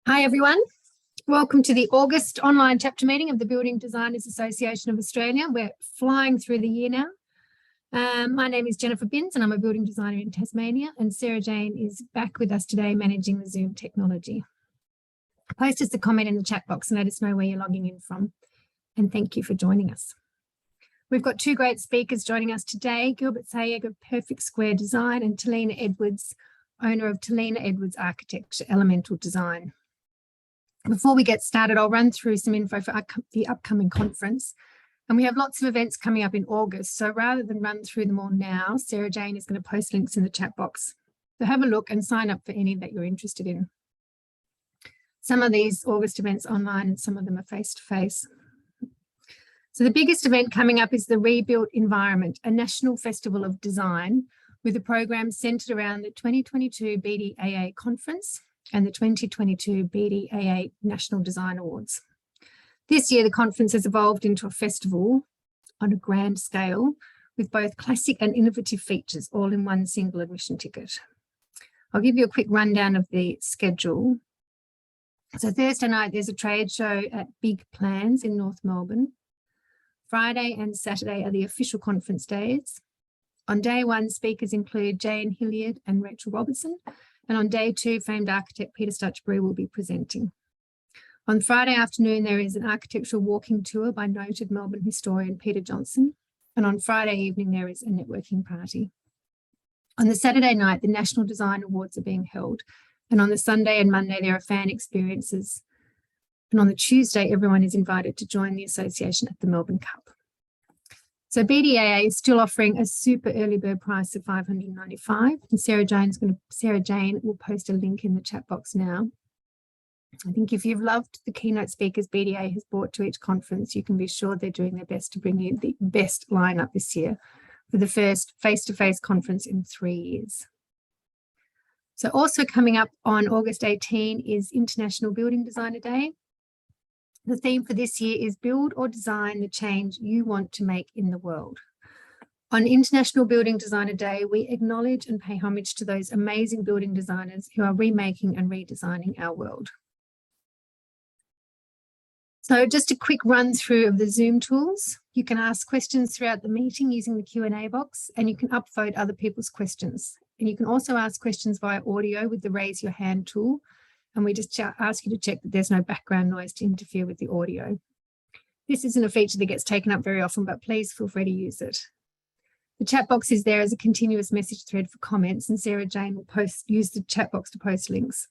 Hi everyone, welcome to the August online chapter meeting of the Building Designers Association of Australia. We're flying through the year now. My name is Jennifer Binns and I'm a building designer in Tasmania, and Sarah Jane is back with us today managing the Zoom technology. Post us a comment in the chat box and let us know where you're logging in from, and thank you for joining us. We've got two great speakers joining us today, Gilbert Sayegh of Perfect Square Design and Talina Edwards, owner of Talina Edwards Architecture Elemental Design. Before we get started, I'll run through some info for the upcoming conference. And we have lots of events coming up in August. So rather than run through them all now, Sarah Jane is going to post links in the chat box. So have a look and sign up for any that you're interested in. Some of these August events are online and some of them are face-to-face. So the biggest event coming up is the Rebuilt Environment, a national festival of design with a program centred around the 2022 BDAA conference and the 2022 BDAA National Design Awards. This year, the conference has evolved into a festival on a grand scale with both classic and innovative features, all in one single admission ticket. I'll give you a quick rundown of the schedule. So Thursday night, there's a trade show at Big Plans in North Melbourne. Friday and Saturday are the official conference days. On day one, speakers include Jane Hilliard and Rachel Robertson. And on day two, famed architect Peter Stutchbury will be presenting. On Friday afternoon, there is an architectural walking tour by noted Melbourne historian Peter Johnson. And on Friday evening, there is a networking party. On the Saturday night, the National Design Awards are being held. And on the Sunday and Monday, there are fan experiences. And on the Tuesday, everyone is invited to join the association at the Melbourne Cup. So BDAA is still offering a super early bird price of $595, and Sarah Jane will post a link in the chat box now. I think if you've loved the keynote speakers BDAA has brought to each conference, you can be sure they're doing their best to bring you the best lineup this year for the first face-to-face conference in 3 years. So also coming up on August 18 is International Building Designer Day. The theme for this year is Build or Design the Change You Want to Make in the World. On International Building Designer Day, we acknowledge and pay homage to those amazing building designers who are remaking and redesigning our world. So just a quick run through of the Zoom tools. You can ask questions throughout the meeting using the Q&A box, and you can upvote other people's questions. And you can also ask questions via audio with the raise your hand tool. And we just ask you to check that there's no background noise to interfere with the audio. This isn't a feature that gets taken up very often, but please feel free to use it. The chat box is there as a continuous message thread for comments, and Sarah Jane will use the chat box to post links.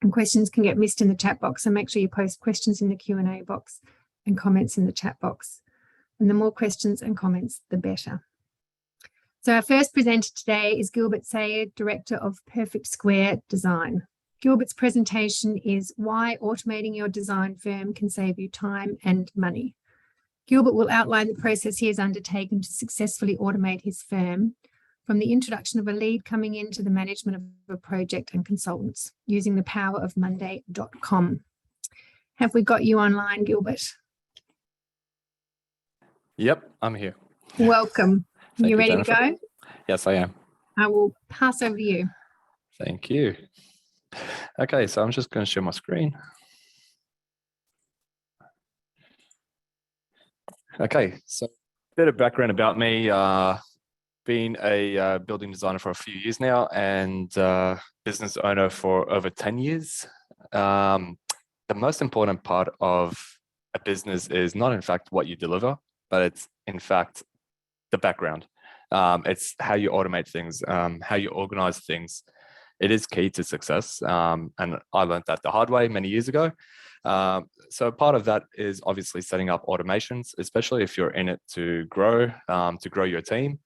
And questions can get missed in the chat box, so make sure you post questions in the Q&A box and comments in the chat box. And the more questions and comments, the better. So our first presenter today is Gilbert Sayegh, Director of Perfect Square Design. Gilbert's presentation is Why Automating Your Design Firm Can Save You Time and Money. Gilbert will outline the process he has undertaken to successfully automate his firm, from the introduction of a lead coming in to the management of a project and consultants, using the power of Monday.com. Have we got you online, Gilbert? Yep, I'm here. Welcome. You ready Jennifer. to go? Yes, I am. I will pass over to you. Thank you. Okay, so I'm just going to share my screen. Okay, so a bit of background about me. Been a building designer for a few years now and business owner for over 10 years. The most important part of a business is not in fact what you deliver, but it's in fact the background. It's how you automate things, how you organize things. It is key to success, and I learned that the hard way many years ago. So part of that is obviously setting up automations, especially if you're in it to grow your team.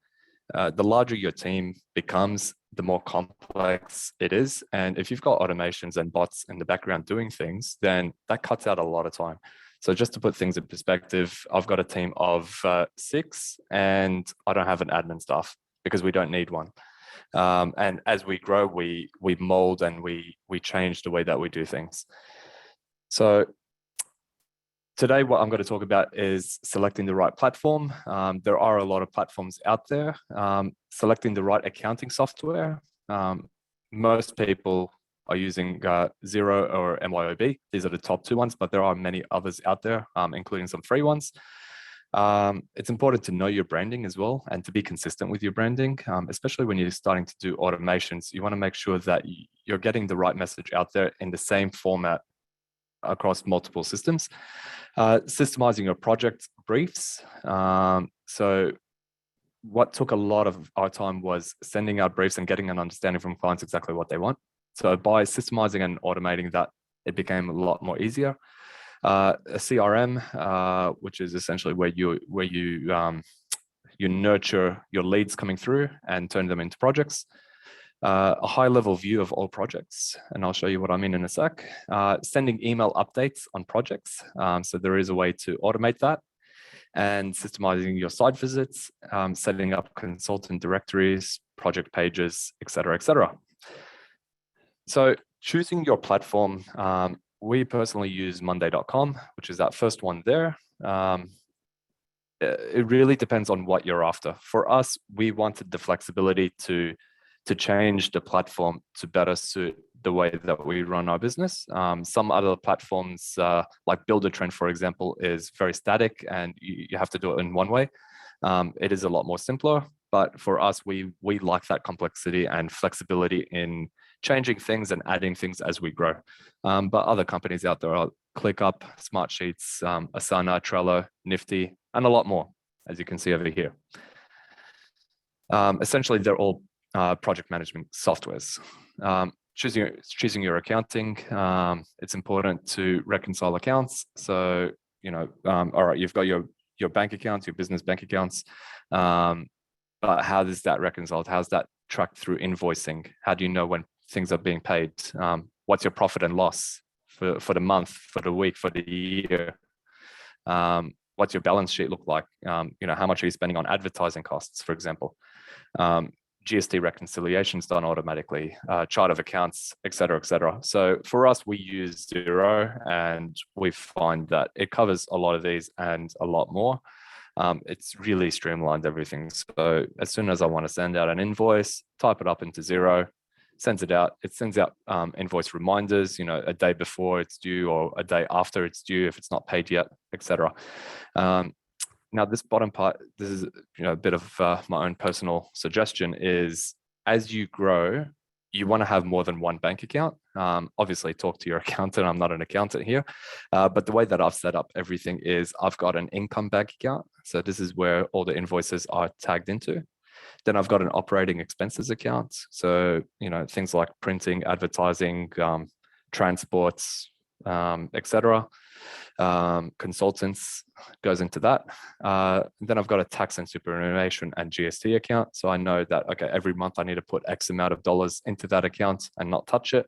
The larger your team becomes, the more complex it is. And if you've got automations and bots in the background doing things, then that cuts out a lot of time. So just to put things in perspective, I've got a team of 6 and I don't have an admin staff because we don't need one. And as we grow, we mold and we change the way that we do things. So today, what I'm going to talk about is selecting the right platform. There are a lot of platforms out there. Selecting the right accounting software. Most people are using Xero or MYOB. These are the top two ones, but there are many others out there, including some free ones. It's important to know your branding as well and to be consistent with your branding, especially when you're starting to do automations. You want to make sure that you're getting the right message out there in the same format across multiple systems. Systemizing your project briefs. So what took a lot of our time was sending out briefs and getting an understanding from clients exactly what they want. So by systemizing and automating that, it became a lot more easier. A CRM, which is essentially where you nurture your leads coming through and turn them into projects. A high-level view of all projects, and I'll show you what I mean in a sec. Sending email updates on projects, so there is a way to automate that, and systemizing your site visits, setting up consultant directories, project pages, etc., etc. So choosing your platform, we personally use Monday.com, which is that first one there. It really depends on what you're after. For us, we wanted the flexibility to change the platform to better suit the way that we run our business. Some other platforms, like Buildertrend, for example, is very static and you have to do it in one way. It is a lot more simpler, but for us, we like that complexity and flexibility in changing things and adding things as we grow. But other companies out there are ClickUp, Smartsheets, Asana, Trello, Nifty, and a lot more, as you can see over here. Essentially, they're all project management softwares. Choosing your accounting, it's important to reconcile accounts. So, all right, you've got your bank accounts, your business bank accounts, but how does that reconciled? How's that tracked through invoicing? How do you know when things are being paid? What's your profit and loss for the month, for the week, for the year? What's your balance sheet look like? How much are you spending on advertising costs, for example? GST reconciliations done automatically, chart of accounts, et cetera, et cetera. So for us, we use Xero, and we find that it covers a lot of these and a lot more. It's really streamlined everything. So as soon as I want to send out an invoice, type it up into Xero, sends it out. It sends out invoice reminders, a day before it's due or a day after it's due if it's not paid yet, et cetera. Now, this bottom part, this is a bit of my own personal suggestion, is as you grow, you want to have more than one bank account. Obviously, talk to your accountant. I'm not an accountant here. But the way that I've set up everything is I've got an income bank account. So this is where all the invoices are tagged into. Then I've got an operating expenses account. So, things like printing, advertising, transports, et cetera. Consultants goes into that. Then I've got a tax and superannuation and GST account. So I know that, okay, every month I need to put X amount of dollars into that account and not touch it.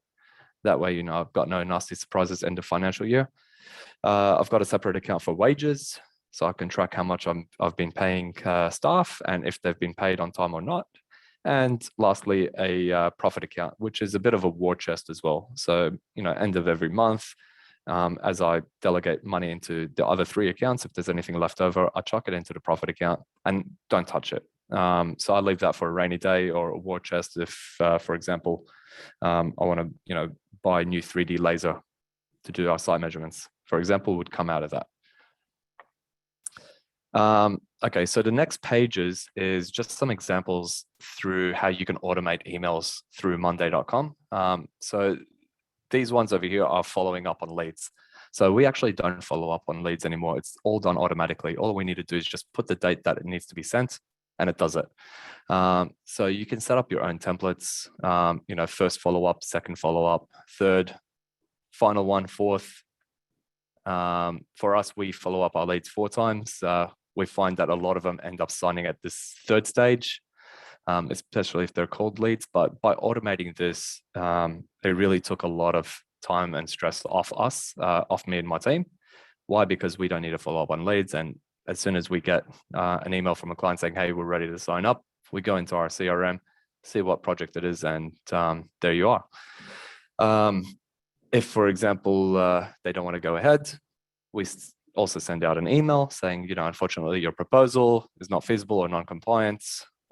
That way, I've got no nasty surprises end of financial year. I've got a separate account for wages. So I can track how much I've been paying staff and if they've been paid on time or not. And lastly, a profit account, which is a bit of a war chest as well. So, end of every month, as I delegate money into the other three accounts, if there's anything left over, I chuck it into the profit account and don't touch it. So I leave that for a rainy day or a war chest if, for example, I want to, buy a new 3D laser to do our site measurements, for example, would come out of that. Okay, so the next pages is just some examples through how you can automate emails through Monday.com. So these ones over here are following up on leads. So we actually don't follow up on leads anymore. It's all done automatically. All we need to do is just put the date that it needs to be sent, and it does it. So you can set up your own templates, first follow-up, second follow-up, third, final one, fourth. For us, we follow up our leads 4 times. We find that a lot of them end up signing at this third stage, especially if they're cold leads. But by automating this, it really took a lot of time and stress off us, off me and my team. Why? Because we don't need to follow up on leads. And as soon as we get an email from a client saying, hey, we're ready to sign up, we go into our CRM, see what project it is, and there you are. If, for example, they don't want to go ahead, we also send out an email saying, unfortunately, your proposal is not feasible or non-compliant.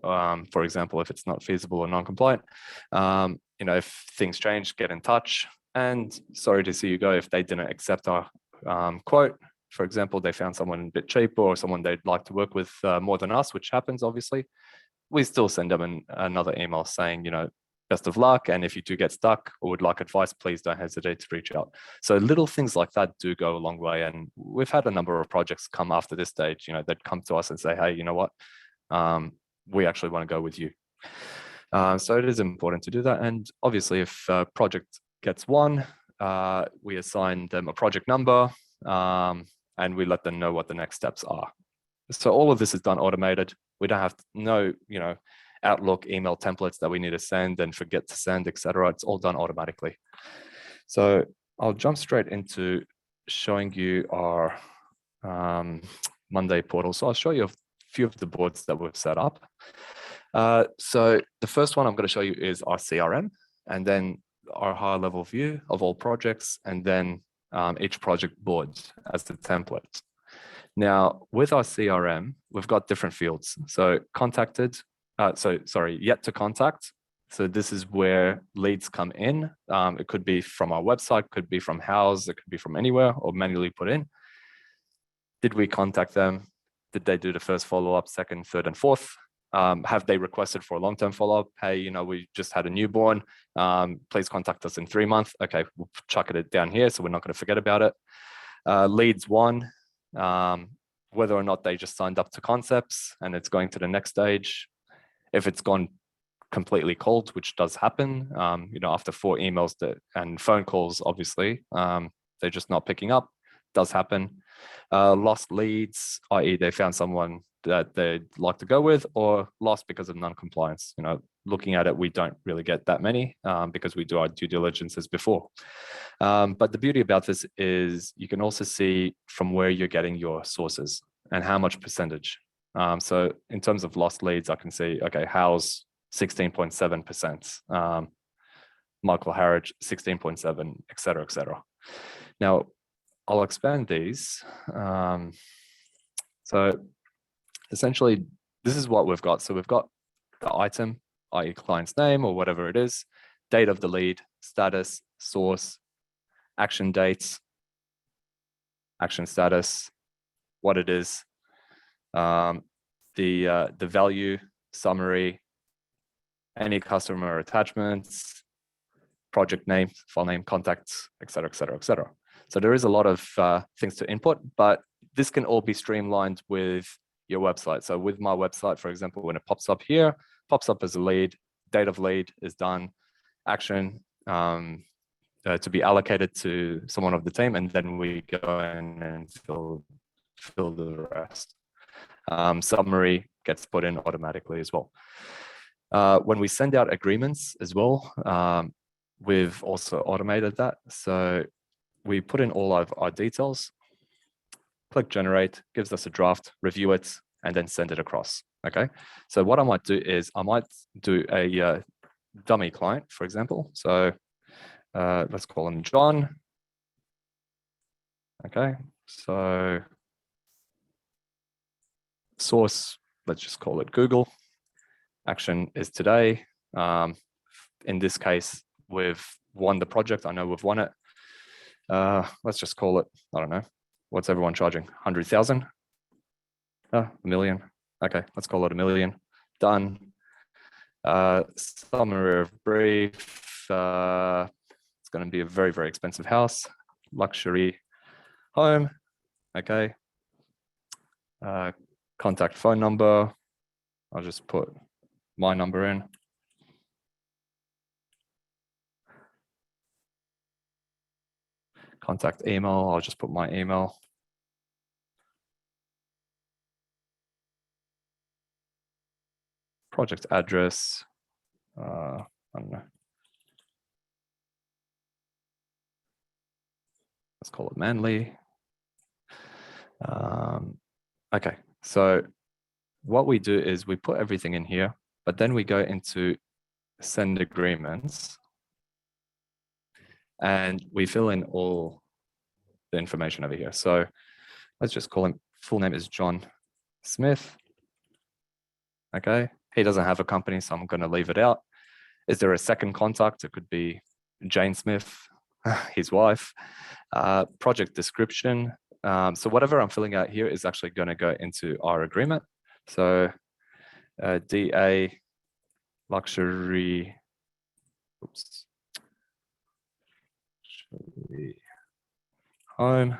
For example, if it's not feasible or non-compliant, if things change, get in touch. And sorry to see you go if they didn't accept our quote. For example, they found someone a bit cheaper or someone they'd like to work with more than us, which happens, obviously. We still send them another email saying, best of luck. And if you do get stuck or would like advice, please don't hesitate to reach out. So little things like that do go a long way. And we've had a number of projects come after this stage, they'd come to us and say, hey, you know what? We actually want to go with you. So it is important to do that. And obviously, if a project gets won, we assign them a project number and we let them know what the next steps are. So all of this is done automated. We don't have Outlook email templates that we need to send and forget to send, etc. It's all done automatically. So I'll jump straight into showing you our Monday portal. So I'll show you a few of the boards that we've set up. So the first one I'm going to show you is our CRM, and then our high level view of all projects, and then each project board as the template. Now, with our CRM, we've got different fields. So yet to contact. So this is where leads come in. It could be from our website, could be from House, it could be from anywhere, or manually put in. Did we contact them? Did they do the first follow-up, second, third, and fourth? Have they requested for a long-term follow-up? Hey, we just had a newborn. Please contact us in 3 months. Okay, we'll chuck it down here, so we're not going to forget about it. Leads one, whether or not they just signed up to concepts and it's going to the next stage. If it's gone completely cold, which does happen, after 4 emails and phone calls, obviously, they're just not picking up, does happen. Lost leads, i.e. they found someone that they'd like to go with, or lost because of non-compliance. Looking at it, we don't really get that many because we do our due diligences before. But the beauty about this is you can also see from where you're getting your sources and how much percentage. So in terms of lost leads, I can see, okay, House 16.7%, Michael Harridge 16.7, et cetera, et cetera. Now, I'll expand these. So essentially, this is what we've got. So we've got the item, i.e. client's name or whatever it is, date of the lead, status, source, action dates, action status, what it is, the value, summary, any customer attachments, project name, file name, contacts, et cetera, et cetera, et cetera. So there is a lot of things to input, but this can all be streamlined with your website. So with my website, for example, when it pops up here, pops up as a lead, date of lead is done, action to be allocated to someone of the team, and then we go in and fill the rest. Summary gets put in automatically as well. When we send out agreements as well, we've also automated that. So we put in all of our details, click generate, gives us a draft, review it, and then send it across. Okay. So what I might do is I might do a dummy client, for example. So let's call him John. Okay. So source, let's just call it Google. Action is today. In this case, we've won the project. I know we've won it. Let's just call it, I don't know, what's everyone charging? 100,000? $1 million. Okay, let's call it $1 million. Done. Summary of brief. It's going to be a very, very expensive house. Luxury home. Okay. Contact phone number. I'll just put my number in. Contact email. I'll just put my email. Project address. I don't know. Let's call it Manly. Okay, so what we do is we put everything in here, but then we go into send agreements and we fill in all the information over here. So let's just call him, full name is John Smith. Okay, he doesn't have a company, so I'm going to leave it out. Is there a second contact? It could be Jane Smith, his wife. Project description. So whatever I'm filling out here is actually going to go into our agreement. So DA luxury, oops, home,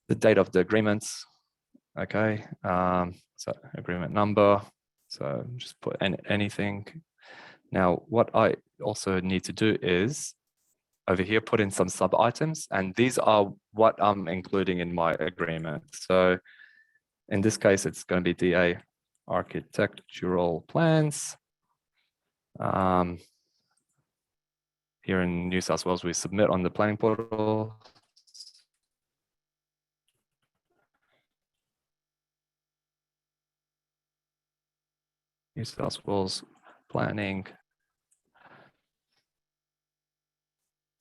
the date of the agreements. Okay, so agreement number. So just put anything. Now, what I also need to do is over here, put in some sub items, and these are what I'm including in my agreement. So in this case, it's going to be DA architectural plans. Here in New South Wales, we submit on the planning portal. New South Wales planning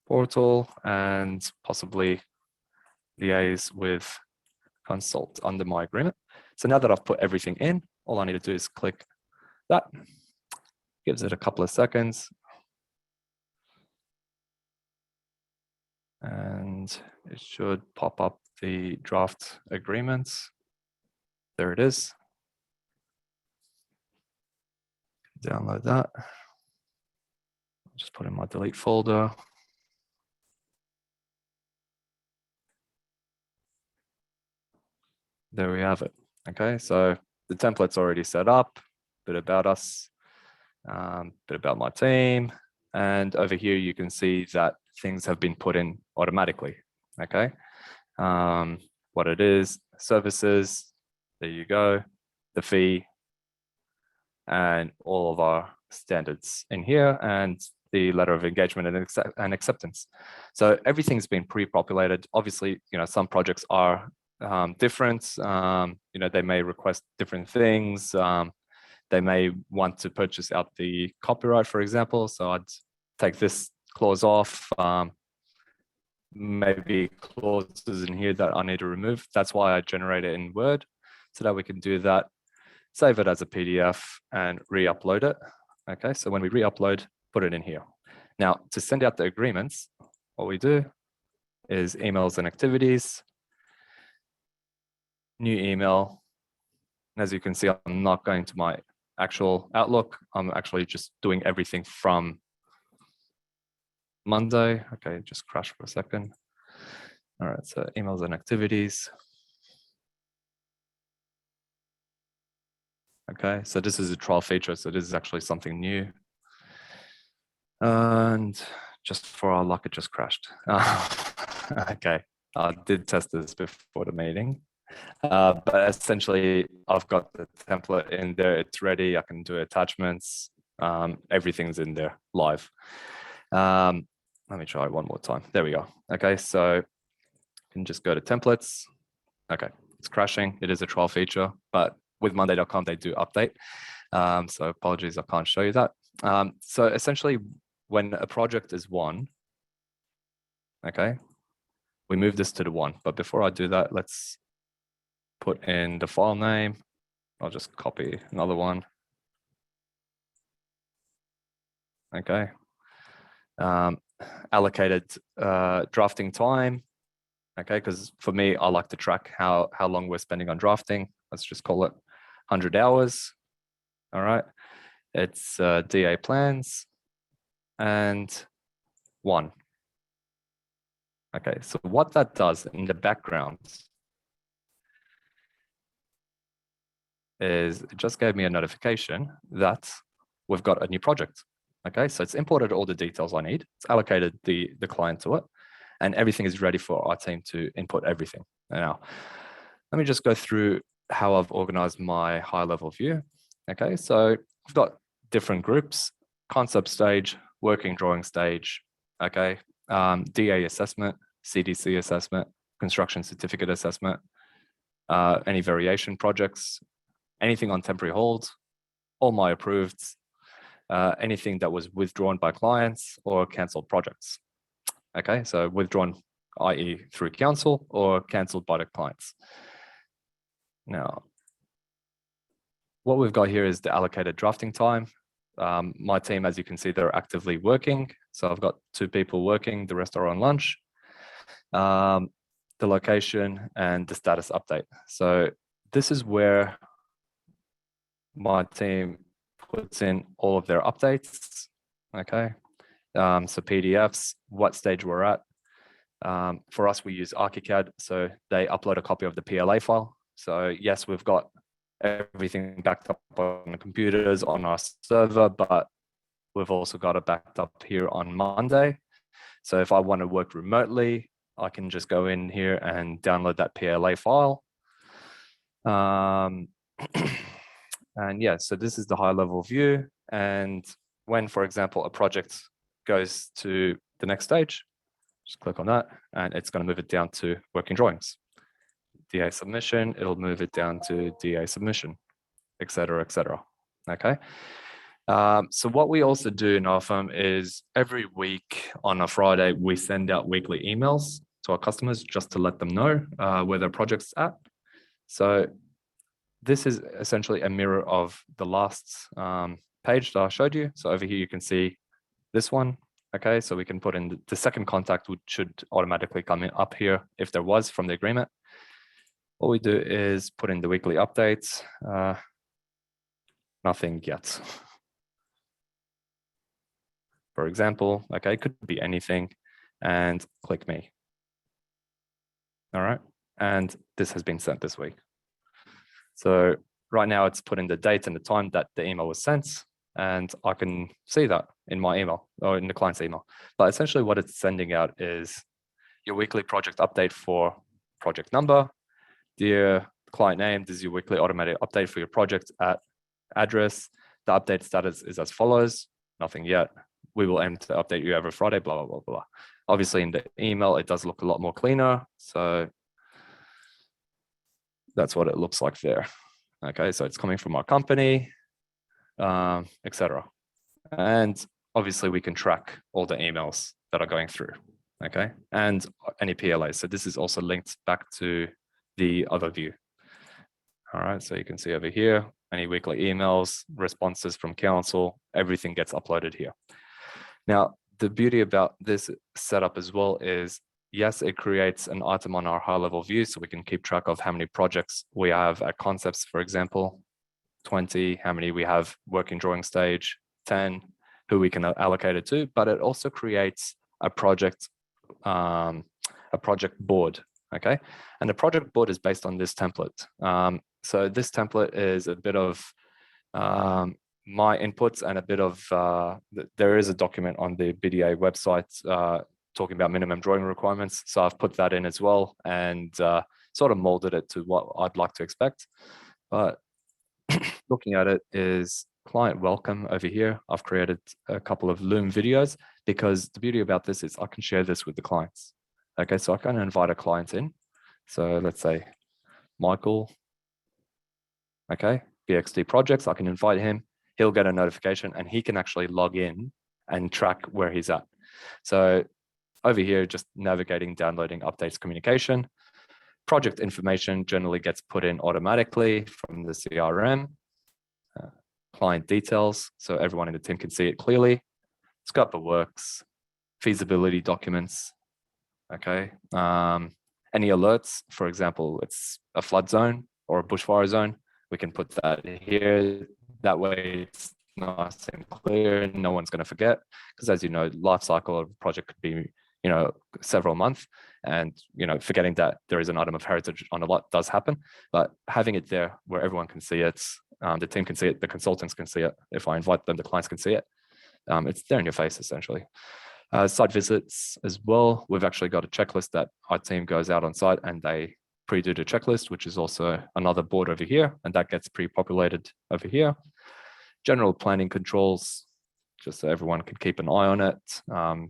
portal, and possibly liaise with consult under my agreement. So now that I've put everything in, all I need to do is click that. Gives it a couple of seconds. And it should pop up the draft agreements. There it is. Download that. Just put in my delete folder. There we have it. Okay, so the template's already set up, bit about us, bit about my team. And over here, you can see that things have been put in automatically. Okay, what it is, services, there you go, the fee, and all of our standards in here, and the letter of engagement and acceptance. So everything's been pre-populated. Obviously, some projects are different. They may request different things. They may want to purchase out the copyright, for example. So I'd take this clause off. Maybe clauses in here that I need to remove. That's why I generate it in Word, so that we can do that, save it as a PDF and re-upload it. Okay, so when we re-upload, put it in here. Now, to send out the agreements, what we do is emails and activities, new email. And as you can see, I'm not going to my actual Outlook. I'm actually just doing everything from Monday. Okay, just crash for a second. All right, so emails and activities. Okay, so this is a trial feature, so this is actually something new. And just for our luck, it just crashed. Okay, I did test this before the meeting. But essentially, I've got the template in there. It's ready. I can do attachments. Everything's in there live. Let me try one more time. There we go. Okay, so you can just go to templates. Okay, it's crashing. It is a trial feature, but with Monday.com, they do update. So apologies, I can't show you that. So essentially, when a project is won, okay, we move this to the one. But before I do that, let's put in the file name. I'll just copy another one. Okay. Allocated drafting time. Okay, because for me, I like to track how long we're spending on drafting. Let's just call it 100 hours. All right. It's DA plans and 1. Okay, so what that does in the background is it just gave me a notification that we've got a new project. Okay, so it's imported all the details I need. It's allocated the client to it, and everything is ready for our team to input everything. Now, let me just go through how I've organized my high level view. Okay, so I've got different groups: concept stage, working drawing stage, okay, DA assessment, CDC assessment, construction certificate assessment, any variation projects, anything on temporary hold, all my approved, anything that was withdrawn by clients or cancelled projects. Okay, so withdrawn, i.e. through council, or cancelled by the clients. Now, what we've got here is the allocated drafting time. My team, as you can see, they're actively working. So I've got 2 people working, the rest are on lunch. The location and the status update. So this is where my team puts in all of their updates. Okay. So PDFs, what stage we're at. For us, we use ArchiCAD. So they upload a copy of the PLA file. So yes, we've got everything backed up on the computers on our server, but we've also got it backed up here on Monday. So if I want to work remotely, I can just go in here and download that PLA file. And yeah, so this is the high level view. And when, for example, a project goes to the next stage, just click on that and it's going to move it down to working drawings. DA submission, it'll move it down to DA submission, et cetera, et cetera. Okay. So what we also do in our firm is every week on a Friday, we send out weekly emails to our customers just to let them know where their project's at. So this is essentially a mirror of the last page that I showed you. So over here, you can see this one. Okay, so we can put in the second contact, which should automatically come in up here if there was from the agreement. What we do is put in the weekly updates. Nothing yet. For example, okay, it could be anything, and click me. All right, and this has been sent this week. So right now it's put in the date and the time that the email was sent, and I can see that in my email or in the client's email. But essentially what it's sending out is your weekly project update for project number, dear client name, this is your weekly automatic update for your project at address. The update status is as follows, nothing yet. We will aim to update you every Friday, blah, blah, blah, blah. Obviously in the email, it does look a lot more cleaner. So that's what it looks like there. Okay, so it's coming from our company, etc. And obviously we can track all the emails that are going through, okay? And any PLAs. So this is also linked back to the other view. All right, so you can see over here, any weekly emails, responses from council, everything gets uploaded here. Now, the beauty about this setup as well is, yes, it creates an item on our high level view so we can keep track of how many projects we have at concepts, for example, 20, how many we have working drawing stage, 10, who we can allocate it to, but it also creates a project board, okay? And the project board is based on this template. So this template is a bit of my inputs and a bit of, there is a document on the BDAA website talking about minimum drawing requirements. So I've put that in as well and sort of molded it to what I'd like to expect. But looking at it is client welcome over here. I've created a couple of Loom videos because the beauty about this is I can share this with the clients. Okay, so I can invite a client in. So let's say Michael, okay, BXD projects, I can invite him, he'll get a notification and he can actually log in and track where he's at. So over here, just navigating, downloading, updates, communication. Project information generally gets put in automatically from the CRM. Client details, so everyone in the team can see it clearly. Scope of works, feasibility documents, okay. Any alerts, for example, it's a flood zone or a bushfire zone, we can put that here. That way it's nice and clear, no one's going to forget, because as you know, life cycle of a project could be, you know, several months, and you know, forgetting that there is an item of heritage on a lot does happen, but having it there where everyone can see it, the team can see it, the consultants can see it, if I invite them, the clients can see it. It's there in your face essentially. Site visits as well, we've actually got a checklist that our team goes out on site and they pre-do the checklist, which is also another board over here, and that gets pre-populated over here. General planning controls, just so everyone can keep an eye on it,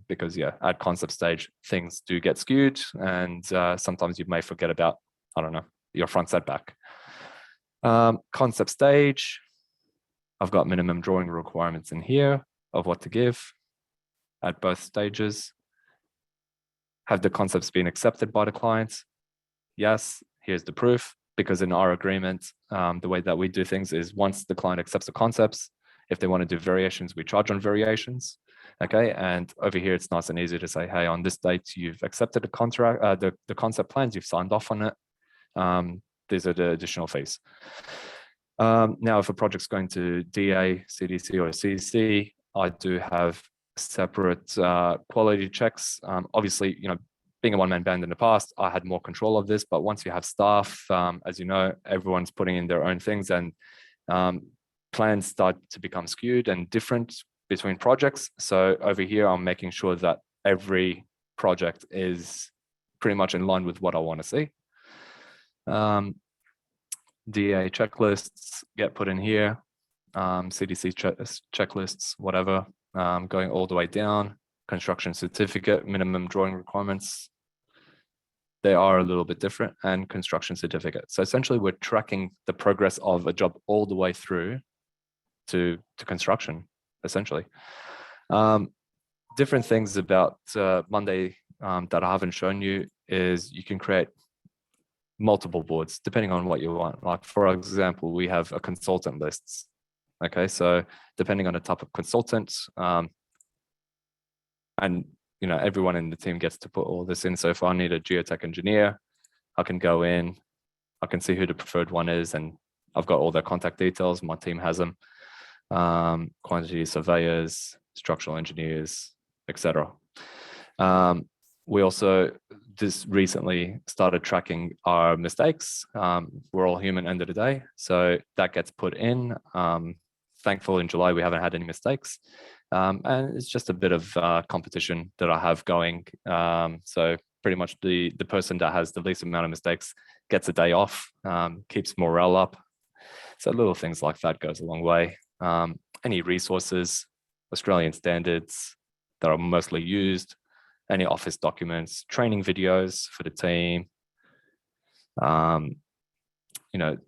because yeah, at concept stage, things do get skewed and sometimes you may forget about, I don't know, your front setback. Concept stage, I've got minimum drawing requirements in here of what to give at both stages. Have the concepts been accepted by the clients? Yes, here's the proof, because in our agreement, the way that we do things is once the client accepts the concepts, If they want to do variations, we charge on variations. Okay, and over here, it's nice and easy to say, hey, on this date, you've accepted the contract, the concept plans, you've signed off on it. These are the additional fees. Now, if a project's going to DA, CDC, or CC, I do have separate quality checks. Obviously, being a one-man band in the past, I had more control of this, but once you have staff, as you know, everyone's putting in their own things, and plans start to become skewed and different between projects. So over here, I'm making sure that every project is pretty much in line with what I want to see. DA checklists get put in here, CDC checklists, whatever, going all the way down. Construction certificate, minimum drawing requirements, they are a little bit different, and construction certificate. So essentially, we're tracking the progress of a job all the way through to construction, essentially. Different things about Monday that I haven't shown you is you can create multiple boards depending on what you want. Like, for example, we have a consultant lists. Okay, so depending on the type of consultant, and everyone in the team gets to put all this in. So if I need a geotech engineer, I can go in, I can see who the preferred one is, and I've got all their contact details. My team has them. Quantity surveyors, structural engineers, etc. We also just recently started tracking our mistakes. We're all human end of the day, so that gets put in. Thankful in July we haven't had any mistakes, and it's just a bit of competition that I have going. So pretty much the person that has the least amount of mistakes gets a day off, keeps morale up. So little things like that goes a long way. Any resources, Australian standards that are mostly used, any office documents, training videos for the team,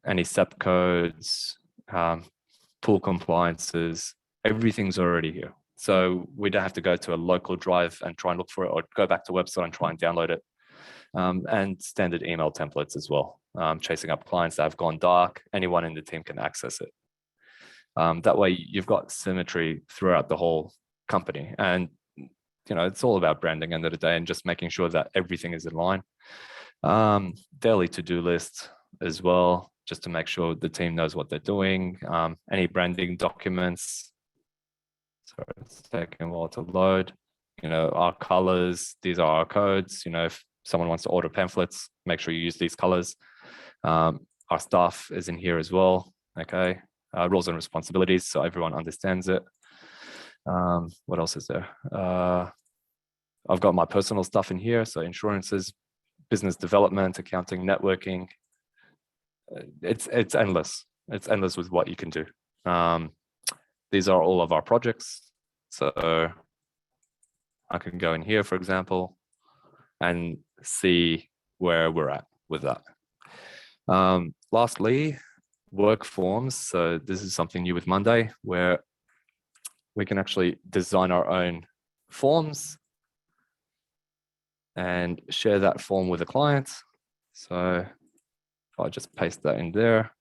any SEP codes, pool compliances, everything's already here. So we don't have to go to a local drive and try and look for it, or go back to a website and try and download it. And standard email templates as well. Chasing up clients that have gone dark, anyone in the team can access it. That way you've got symmetry throughout the whole company. And it's all about branding end of the day, and just making sure that everything is in line. Daily to-do list as well, just to make sure the team knows what they're doing. Any branding documents. Sorry, it's taking a while to load. Our colors, these are our codes. If someone wants to order pamphlets, make sure you use these colors. Our staff is in here as well. Okay. Roles and responsibilities, so everyone understands it. What else is there? I've got my personal stuff in here, so insurances, business development, accounting, networking. It's endless. It's endless with what you can do. These are all of our projects. So I can go in here, for example, and see where we're at with that. Lastly, work forms. So this is something new with Monday, where we can actually design our own forms and share that form with a client. So if I just paste that in there,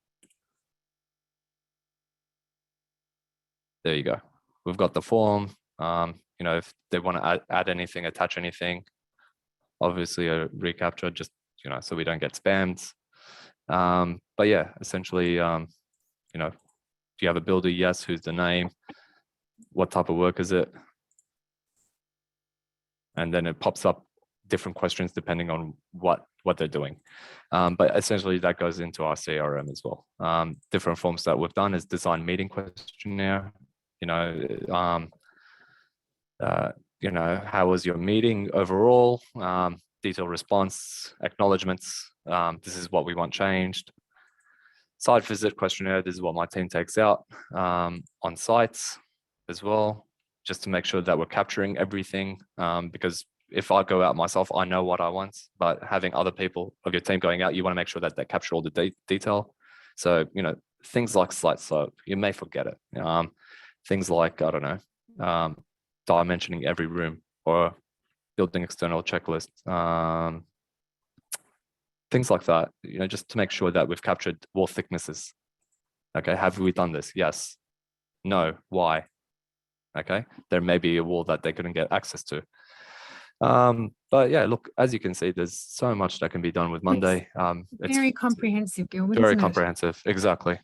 there you go. We've got the form. If they want to add anything, attach anything, obviously a recapture, just so we don't get spammed. But yeah, essentially, do you have a builder? Yes. Who's the name? What type of work is it? And then it pops up different questions depending on what they're doing. But essentially that goes into our CRM as well. Different forms that we've done is design meeting questionnaire. How was your meeting overall? Detailed response, acknowledgements. This is what we want changed. Site visit questionnaire. This is what my team takes out on sites as well, just to make sure that we're capturing everything. Because if I go out myself, I know what I want, but having other people of your team going out, you want to make sure that they capture all the detail. So, things like site slope, you may forget it. Things like, I don't know, dimensioning every room, or building external checklist, things like that, just to make sure that we've captured wall thicknesses. Okay, have we done this? Yes. No, why? Okay, there may be a wall that they couldn't get access to. But yeah, look, as you can see, there's so much that can be done with Monday. It's very comprehensive, Gilbert, very isn't it? comprehensive. Exactly.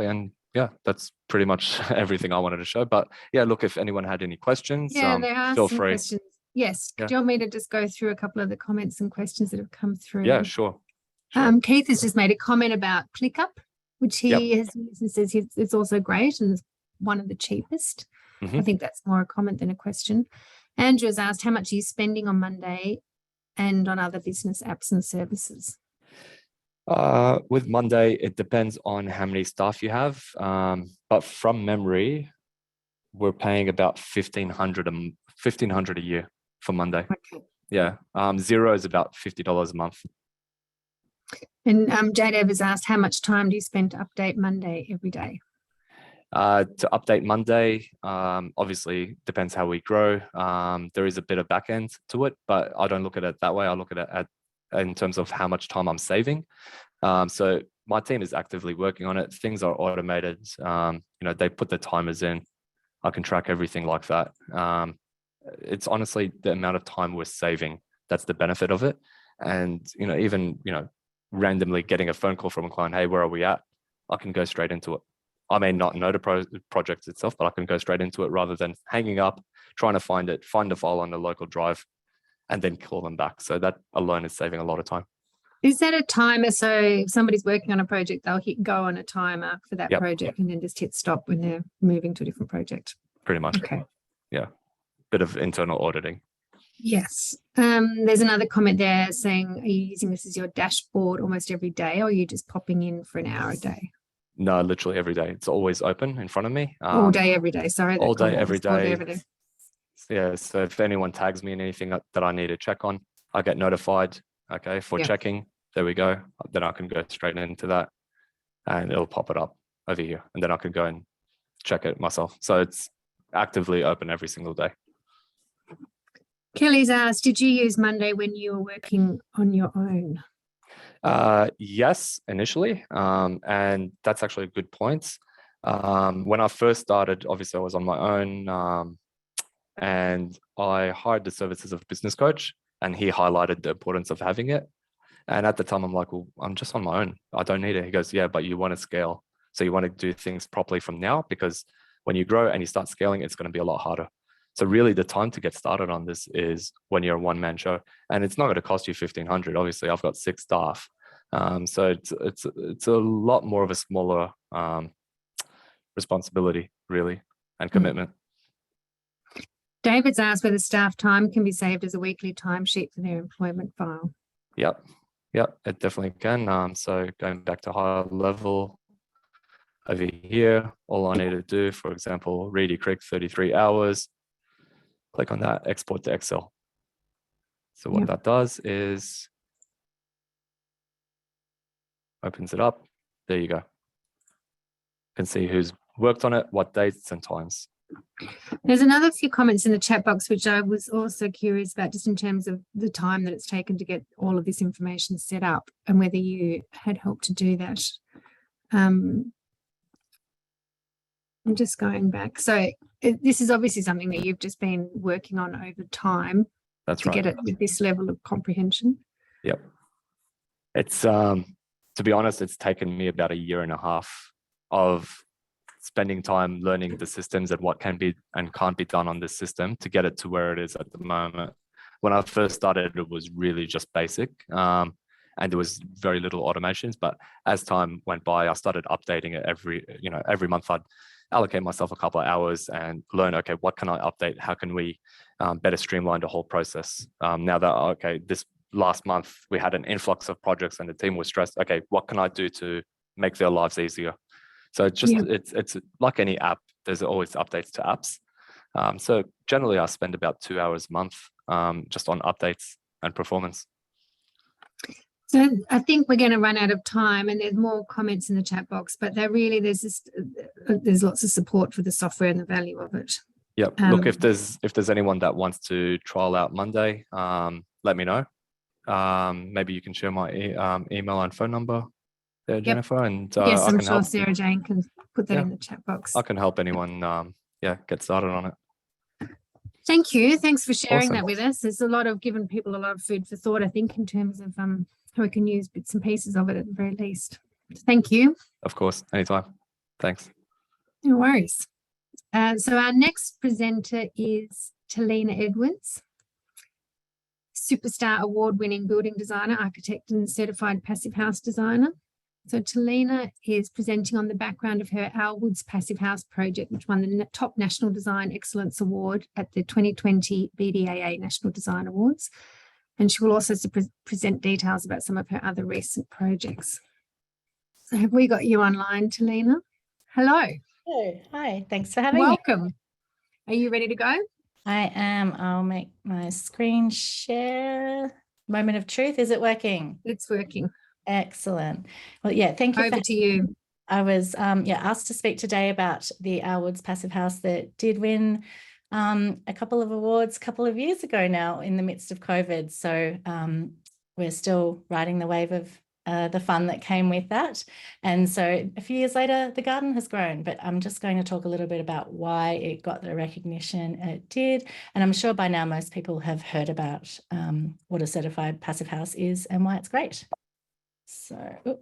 And yeah, that's pretty much everything I wanted to show. But yeah, look, if anyone had any questions, Yeah, there are feel some free. questions. Yes. Yeah. Do you want me to just go through a couple of the comments and questions that have come through? Yeah, sure. Sure. Keith has just made a comment about ClickUp, which he has used and says it's also great and it's one of the cheapest. I think that's more a comment than a question. Andrew has asked, how much are you spending on Monday and on other business apps and services? With Monday, it depends on how many staff you have. But from memory, we're paying about $1,500 a year for Monday. Okay. Yeah. Xero is about $50 a month. And Jade has asked, how much time do you spend to update Monday every day? To update Monday, obviously depends how we grow. There is a bit of back end to it, but I don't look at it that way. I look at it in terms of how much time I'm saving. So my team is actively working on it. Things are automated. They put the timers in. I can track everything like that. It's honestly the amount of time we're saving. That's the benefit of it. And, even, randomly getting a phone call from a client, hey, where are we at? I can go straight into it. I may not know the project itself, but I can go straight into it rather than hanging up, trying to find the file on the local drive and then call them back. So that alone is saving a lot of time. Is that a timer? So if somebody's working on a project, they'll hit go on a timer for that project and then just hit stop when they're moving to a different project. Pretty much. Okay. Yeah. Bit of internal auditing. Yes. There's another comment there saying, are you using this as your dashboard almost every day, or are you just popping in for an hour a day? No, literally every day. It's always open in front of me. All day, every day. Sorry. All day, every day. All day, every day. Yeah. So if anyone tags me in anything that I need to check on, I get notified. Okay. For checking. There we go. Then I can go straight into that and it'll pop it up over here. And then I can go and check it myself. So it's actively open every single day. Kelly's asked, did you use Monday when you were working on your own? Yes, initially. And that's actually a good point. When I first started, obviously I was on my own and I hired the services of a business coach and he highlighted the importance of having it. And at the time I'm like, well, I'm just on my own. I don't need it. He goes, yeah, but you want to scale. So you want to do things properly from now because when you grow and you start scaling, it's going to be a lot harder. So really the time to get started on this is when you're a one-man show and it's not going to cost you $1,500. Obviously I've got 6 staff. So it's a lot more of a smaller responsibility really and commitment. David's asked whether staff time can be saved as a weekly timesheet for their employment file. Yep, it definitely can. So going back to higher level over here, all I need to do, for example, Reedy Creek 33 hours, click on that, export to Excel. So what that does is opens it up. There you go. You can see who's worked on it, what dates and times. There's another few comments in the chat box, which I was also curious about just in terms of the time that it's taken to get all of this information set up and whether you had helped to do that. I'm just going back. So this is obviously something that you've just been working on over time. That's right. To get it with this level of comprehension. Yep. It's, to be honest, it's taken me about 1.5 years of spending time learning the systems and what can be and can't be done on this system to get it to where it is at the moment. When I first started, it was really just basic and there was very little automations. But as time went by, I started updating it every month. I'd allocate myself a couple of hours and learn, okay, what can I update? How can we better streamline the whole process? Now that, okay, this last month we had an influx of projects and the team was stressed. Okay, what can I do to make their lives easier? So it's just, it's like any app, there's always updates to apps. So generally I spend about 2 hours a month just on updates and performance. So I think we're going to run out of time and there's more comments in the chat box, but there's lots of support for the software and the value of it. Yeah. Look, if there's anyone that wants to trial out Monday, let me know. Maybe you can share my email and phone number. there, Jennifer, and Yes, I I'm can sure help. Sarah Jane can put that Yeah. in the chat box. I can help anyone, get started on it. Thank you. Thanks for sharing Awesome. that with us. There's a lot of giving people a lot of food for thought, I think, in terms of how we can use bits and pieces of it at the very least. Thank you. Of course, anytime. Thanks. No worries. So our next presenter is Talina Edwards, Superstar Award-winning building designer, architect, and certified passive house designer. So Talina is presenting on the background of her Our Woods Passive House project, which won the top National Design Excellence Award at the 2020 BDAA National Design Awards. And she will also present details about some of her other recent projects. So have we got you online, Talina? Hello. Hello. Hi. Thanks for having me. Welcome. Are you ready to go? I am. I'll make my screen share. Moment of truth. Is it working? It's working. Excellent. Well, yeah, thank you. Over to you. I was asked to speak today about the Our Woods Passive House that did win a couple of awards a couple of years ago now in the midst of COVID. So we're still riding the wave of the fun that came with that. And so a few years later, the garden has grown, but I'm just going to talk a little bit about why it got the recognition it did. And I'm sure by now most people have heard about what a certified passive house is and why it's great. So, there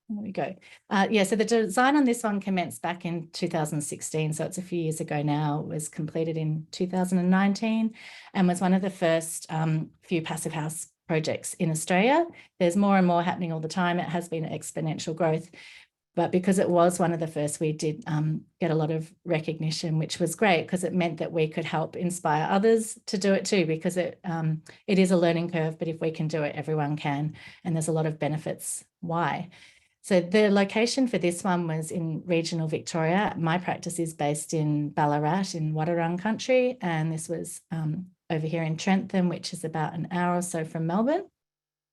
we go. So the design on this one commenced back in 2016. So it's a few years ago now. It was completed in 2019 and was one of the first few passive house projects in Australia. There's more and more happening all the time. It has been exponential growth. But because it was one of the first, we did get a lot of recognition, which was great because it meant that we could help inspire others to do it too, because it is a learning curve, but if we can do it, everyone can. And there's a lot of benefits why. So the location for this one was in regional Victoria. My practice is based in Ballarat in Wadawurrung country. And this was over here in Trentham, which is about an hour or so from Melbourne.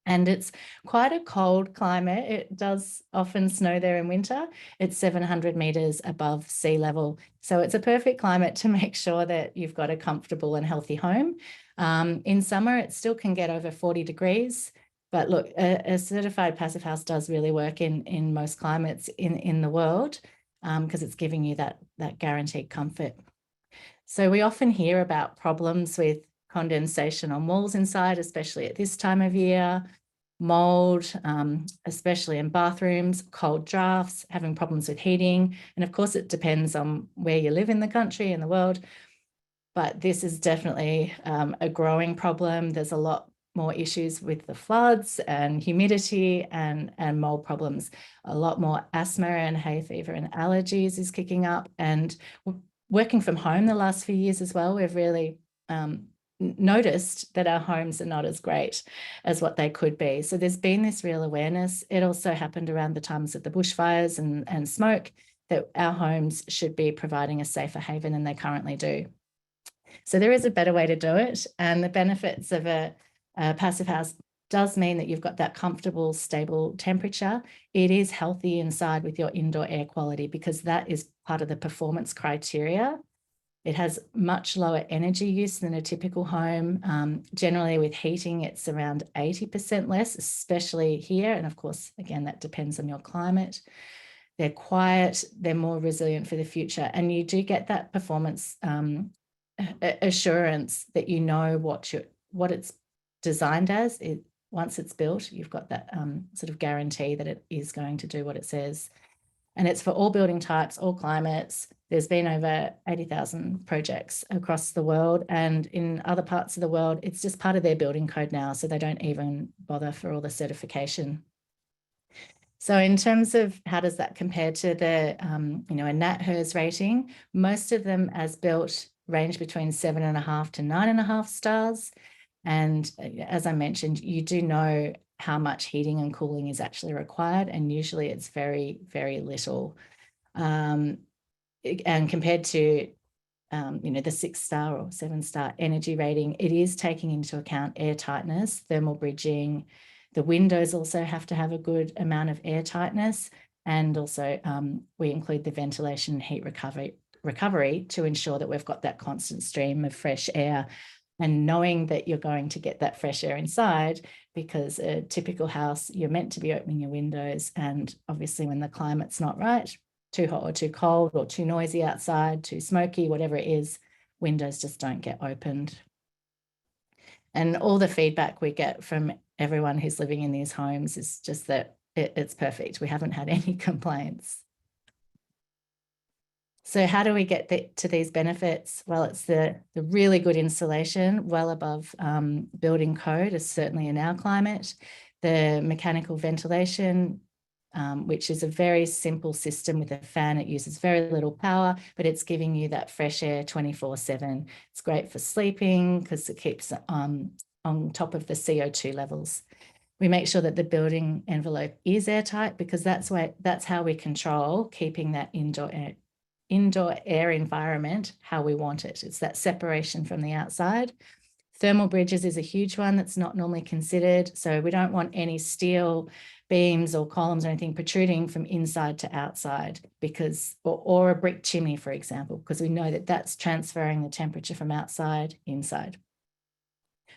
And it's quite a cold climate. It does often snow there in winter. It's 700 metres above sea level. So it's a perfect climate to make sure that you've got a comfortable and healthy home. In summer, it still can get over 40 degrees. But look, a certified passive house does really work in most climates in the world because it's giving you that guaranteed comfort. So we often hear about problems with condensation on walls inside, especially at this time of year, mold, especially in bathrooms, cold drafts, having problems with heating. And of course, it depends on where you live in the country and the world. But this is definitely a growing problem. There's a lot more issues with the floods and humidity and mold problems. A lot more asthma and hay fever and allergies is kicking up. And working from home the last few years as well, we've really noticed that our homes are not as great as what they could be. So there's been this real awareness. It also happened around the times of the bushfires and smoke that our homes should be providing a safer haven than they currently do. So there is a better way to do it. And the benefits of a passive house does mean that you've got that comfortable, stable temperature. It is healthy inside with your indoor air quality because that is part of the performance criteria. It has much lower energy use than a typical home. Generally with heating, it's around 80% less, especially here. And of course, again, that depends on your climate. They're quiet, they're more resilient for the future. And you do get that performance assurance that you know what it's designed as. Once it's built, you've got that sort of guarantee that it is going to do what it says. And it's for all building types, all climates. There's been over 80,000 projects across the world, and in other parts of the world, it's just part of their building code now, so they don't even bother for all the certification. So in terms of how does that compare to the, a NatHERS rating, most of them as built range between 7.5 to 9.5 stars. And as I mentioned, you do know how much heating and cooling is actually required. And usually it's very, very little. And compared to, the 6-star or 7-star energy rating, it is taking into account air tightness, thermal bridging. The windows also have to have a good amount of air tightness. And also we include the ventilation and heat recovery to ensure that we've got that constant stream of fresh air and knowing that you're going to get that fresh air inside, because a typical house, you're meant to be opening your windows. And obviously when the climate's not right, too hot or too cold or too noisy outside, too smoky, whatever it is, windows just don't get opened. And all the feedback we get from everyone who's living in these homes is just that it's perfect. We haven't had any complaints. So how do we get to these benefits? Well, it's the really good insulation, well above building code, is certainly in our climate. The mechanical ventilation, which is a very simple system with a fan. It uses very little power, but it's giving you that fresh air 24/7. It's great for sleeping because it keeps on top of the CO2 levels. We make sure that the building envelope is airtight, because that's how we control keeping that indoor air environment how we want it. It's that separation from the outside. Thermal bridges is a huge one that's not normally considered. So we don't want any steel beams or columns or anything protruding from inside to outside, because, or a brick chimney, for example, because we know that that's transferring the temperature from outside inside.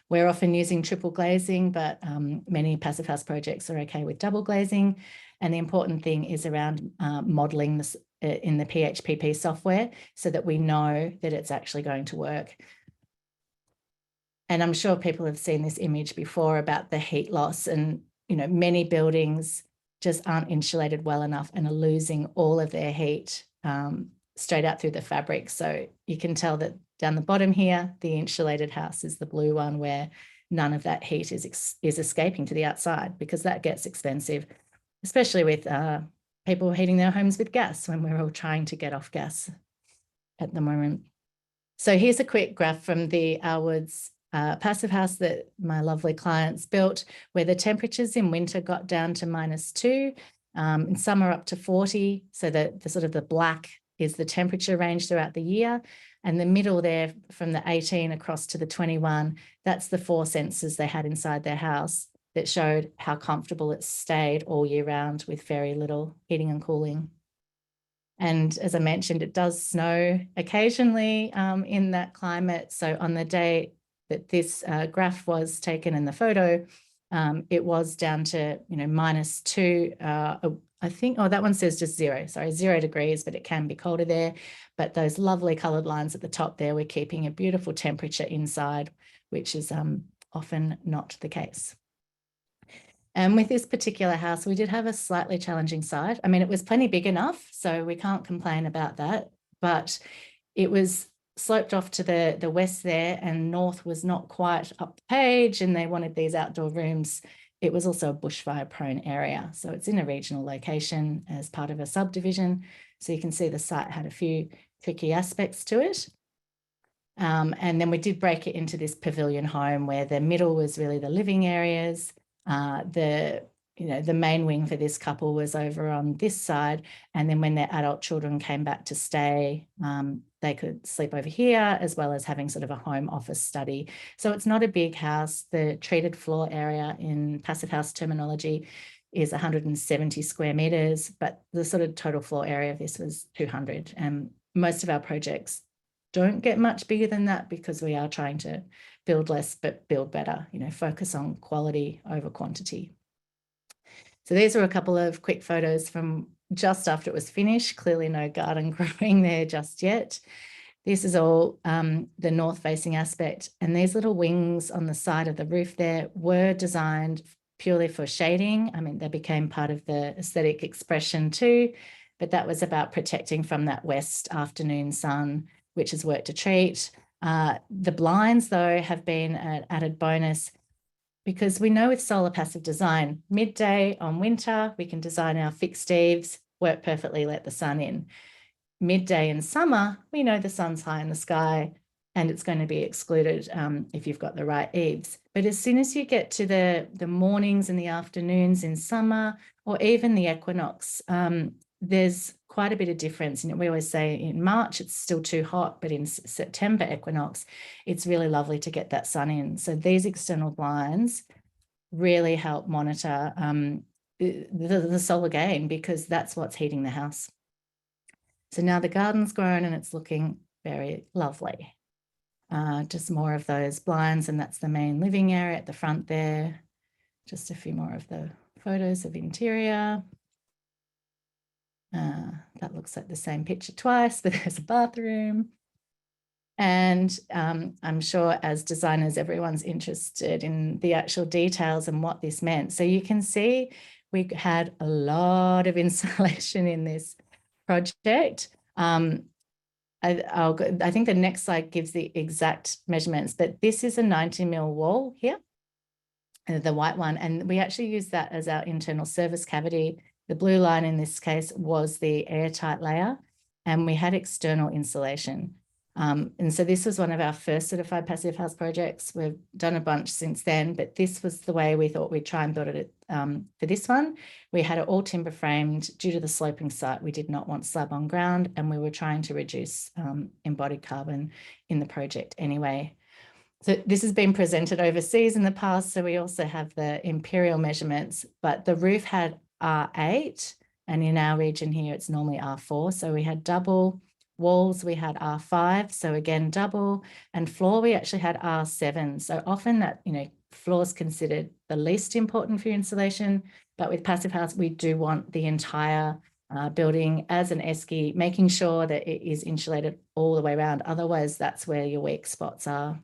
We're often using triple glazing, but many passive house projects are okay with double glazing. And the important thing is around modeling this in the PHPP software, so that we know that it's actually going to work. And I'm sure people have seen this image before about the heat loss, and many buildings just aren't insulated well enough and are losing all of their heat straight out through the fabric. So you can tell that down the bottom here, the insulated house is the blue one, where none of that heat is escaping to the outside, because that gets expensive, especially with people heating their homes with gas, when we're all trying to get off gas at the moment. So here's a quick graph from the Alwoods passive house that my lovely clients built, where the temperatures in winter got down to -2, in summer up to 40. So that the sort of the black is the temperature range throughout the year. And the middle there, from the 18 across to the 21, that's the 4 sensors they had inside their house that showed how comfortable it stayed all year round with very little heating and cooling. And as I mentioned, it does snow occasionally in that climate. So on the day that this graph was taken in the photo, it was down to -2. I think, oh, that one says just 0. Sorry, 0 degrees, but it can be colder there. But those lovely coloured lines at the top there, we're keeping a beautiful temperature inside, which is often not the case. And with this particular house, we did have a slightly challenging side. I mean, it was plenty big enough, so we can't complain about that, but it was sloped off to the west there, and north was not quite up the page, and they wanted these outdoor rooms. It was also a bushfire prone area. So it's in a regional location as part of a subdivision. So you can see the site had a few tricky aspects to it. And then we did break it into this pavilion home, where the middle was really the living areas. The main wing for this couple was over on this side. And then when their adult children came back to stay, they could sleep over here, as well as having sort of a home office study. So it's not a big house. The treated floor area in passive house terminology is 170 square meters, but the sort of total floor area of this was 200. And most of our projects don't get much bigger than that, because we are trying to build less but build better, focus on quality over quantity. So these are a couple of quick photos from just after it was finished. Clearly no garden growing there just yet. This is all the north facing aspect, and these little wings on the side of the roof there were designed purely for shading. I mean, they became part of the aesthetic expression too, but that was about protecting from that west afternoon sun, which is work to treat. The blinds, though, have been an added bonus, because we know with solar passive design, midday on winter, we can design our fixed eaves, work perfectly, let the sun in. Midday in summer, we know the sun's high in the sky and it's going to be excluded if you've got the right eaves. But as soon as you get to the mornings and the afternoons in summer, or even the equinox, there's quite a bit of difference. We always say in March it's still too hot, but in September equinox, it's really lovely to get that sun in. So these external blinds really help monitor the solar gain, because that's what's heating the house. So now the garden's grown and it's looking very lovely. just more of those blinds, and that's the main living area at the front there. Just a few more of the photos of interior. That looks like the same picture twice, but there's a bathroom. And I'm sure as designers, everyone's interested in the actual details and what this meant. So you can see we had a lot of insulation in this project. I think the next slide gives the exact measurements, but this is a 90mm wall here, the white one. And we actually use that as our internal service cavity. The blue line in this case was the airtight layer, and we had external insulation. And so this was one of our first certified passive house projects. We've done a bunch since then, but this was the way we thought we'd try and build it for this one. We had it all timber framed. Due to the sloping site, we did not want slab on ground, and we were trying to reduce embodied carbon in the project anyway. So this has been presented overseas in the past. So we also have the imperial measurements, but the roof had R8, and in our region here, it's normally R4. So we had double. Walls, we had R5, so again, double, and floor, we actually had R7. So often that, floor is considered the least important for insulation, but with passive house, we do want the entire building as an esky, making sure that it is insulated all the way around. Otherwise, that's where your weak spots are.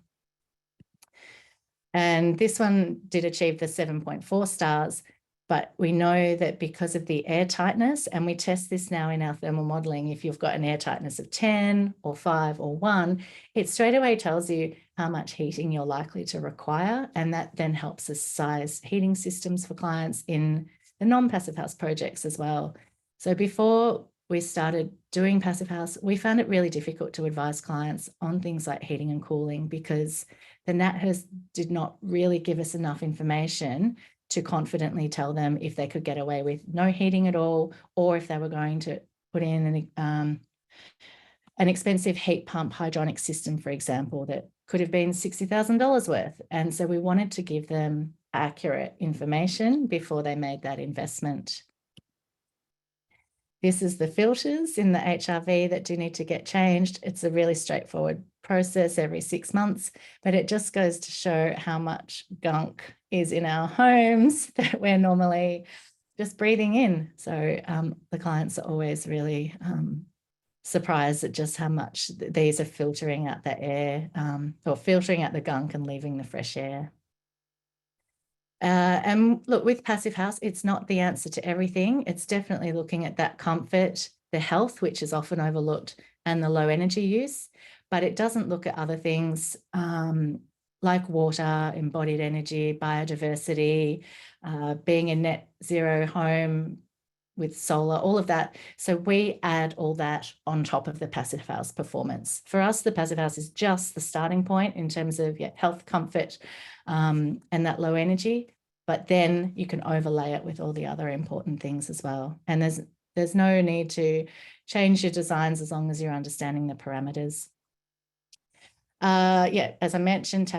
And this one did achieve the 7.4 stars. But we know that because of the air tightness, and we test this now in our thermal modelling, if you've got an air tightness of 10 or 5 or 1, it straight away tells you how much heating you're likely to require. And that then helps us size heating systems for clients in the non-passive house projects as well. So before we started doing passive house, we found it really difficult to advise clients on things like heating and cooling, because the NatHERS did not really give us enough information to confidently tell them if they could get away with no heating at all, or if they were going to put in an expensive heat pump hydronic system, for example, that could have been $60,000 worth. And so we wanted to give them accurate information before they made that investment. This is the filters in the HRV that do need to get changed. It's a really straightforward process every 6 months, but it just goes to show how much gunk is in our homes that we're normally just breathing in. So the clients are always really surprised at just how much these are filtering out the air, or filtering out the gunk and leaving the fresh air. And look, with passive house, it's not the answer to everything. It's definitely looking at that comfort, the health, which is often overlooked, and the low energy use, but it doesn't look at other things like water, embodied energy, biodiversity, being a net zero home with solar, all of that. So we add all that on top of the passive house performance. For us, the passive house is just the starting point in terms of health, comfort, and that low energy, but then you can overlay it with all the other important things as well. And there's no need to change your designs as long as you're understanding the parameters. As I mentioned,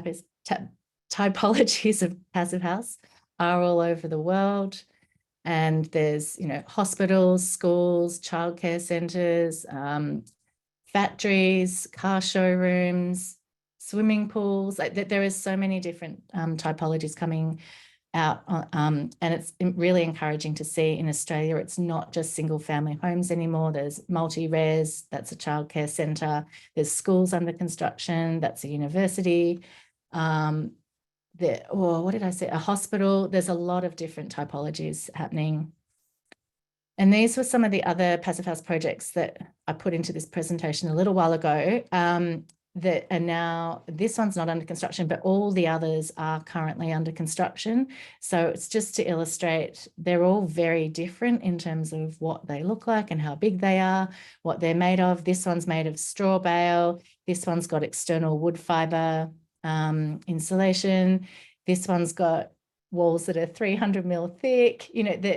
typologies of passive house are all over the world. And there's, hospitals, schools, childcare centres, factories, car showrooms, swimming pools. There is so many different typologies coming out, and it's really encouraging to see in Australia. It's not just single family homes anymore. There's multi-res, that's a childcare centre. There's schools under construction, that's a university. What did I say? A hospital. There's a lot of different typologies happening. And these were some of the other passive house projects that I put into this presentation a little while ago that are now, this one's not under construction, but all the others are currently under construction. So it's just to illustrate, they're all very different in terms of what they look like and how big they are, what they're made of. This one's made of straw bale. This one's got external wood fibre insulation. This one's got walls that are 300mm thick.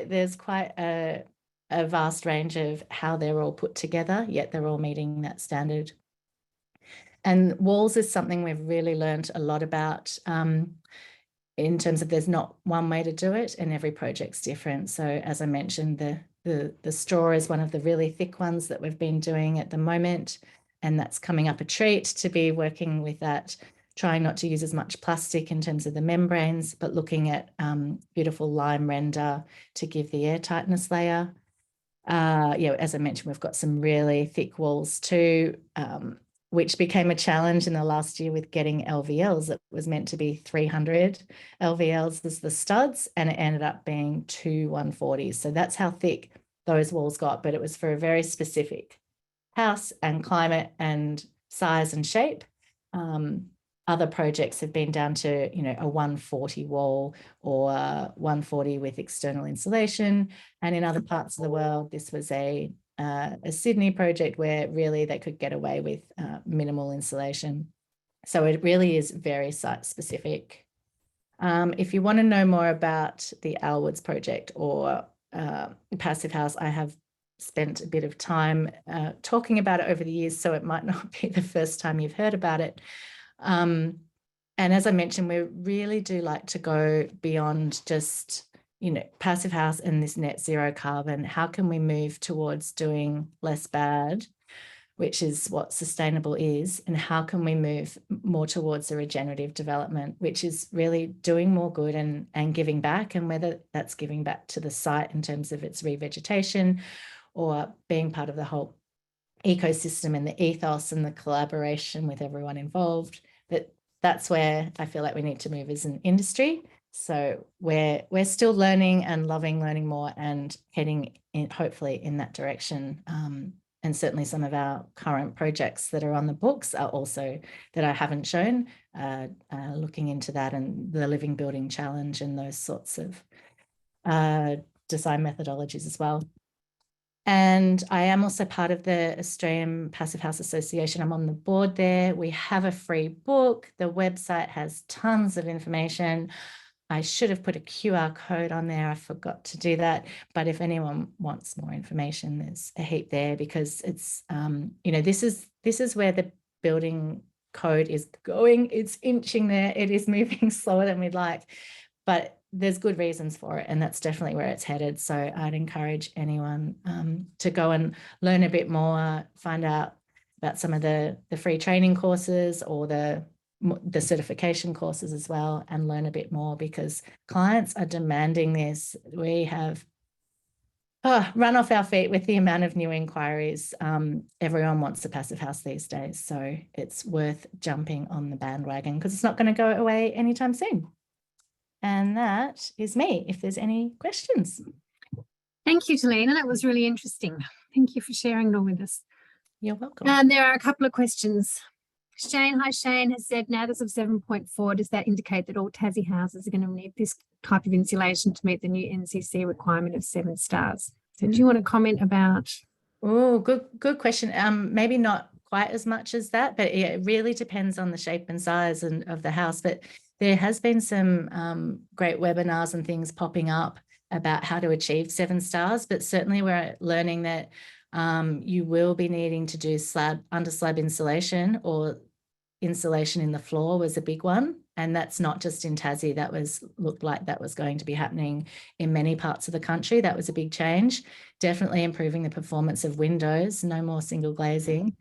There's quite a vast range of how they're all put together, yet they're all meeting that standard. And walls is something we've really learned a lot about in terms of there's not one way to do it, and every project's different. So as I mentioned, the straw is one of the really thick ones that we've been doing at the moment. that's coming up a treat to be working with that, trying not to use as much plastic in terms of the membranes, but looking at beautiful lime render to give the air tightness layer. As I mentioned, we've got some really thick walls too, which became a challenge in the last year with getting LVLs. It was meant to be 300 LVLs as the studs, and it ended up being 2 140s. So that's how thick those walls got, but it was for a very specific house and climate and size and shape. Other projects have been down to, a 140 wall or 140 with external insulation. And in other parts of the world, this was a Sydney project where really they could get away with minimal insulation. So it really is very site specific. If you want to know more about the Alwoods project or Passive House, I have spent a bit of time talking about it over the years, so it might not be the first time you've heard about it. And as I mentioned, we really do like to go beyond just, Passive House and this net zero carbon. How can we move towards doing less bad, which is what sustainable is, and how can we move more towards a regenerative development, which is really doing more good and giving back, and whether that's giving back to the site in terms of its revegetation or being part of the whole ecosystem and the ethos and the collaboration with everyone involved. But that's where I feel like we need to move as an industry. So we're still learning and loving learning more and heading in, hopefully in that direction. And certainly some of our current projects that are on the books are also, that I haven't shown, looking into that and the Living Building Challenge and those sorts of design methodologies as well. And I am also part of the Australian Passive House Association. I'm on the board there. We have a free book. The website has tons of information. I should have put a QR code on there. I forgot to do that. But if anyone wants more information, there's a heap there, because it's, this is where the building code is going. It's inching there. It is moving slower than we'd like, but there's good reasons for it, and that's definitely where it's headed. So I'd encourage anyone to go and learn a bit more, find out about some of the free training courses or the certification courses as well, and learn a bit more, because clients are demanding this. We have run off our feet with the amount of new inquiries. Everyone wants a passive house these days, so it's worth jumping on the bandwagon, because it's not going to go away anytime soon. And that is me, if there's any questions. Thank you, Talina. That was really interesting. Thank you for sharing it all with us. You're welcome. There are a couple of questions. Shane has said, now as of 7.4, does that indicate that all Tassie houses are going to need this type of insulation to meet the new NCC requirement of 7 stars? So do you want to comment about? Oh, good question. Maybe not quite as much as that, but it really depends on the shape and size of the house. But there has been some great webinars and things popping up about how to achieve 7 stars, but certainly we're learning that you will be needing to do under slab insulation, or insulation in the floor was a big one. And that's not just in Tassie. That looked like that was going to be happening in many parts of the country. That was a big change. Definitely improving the performance of windows, no more single glazing.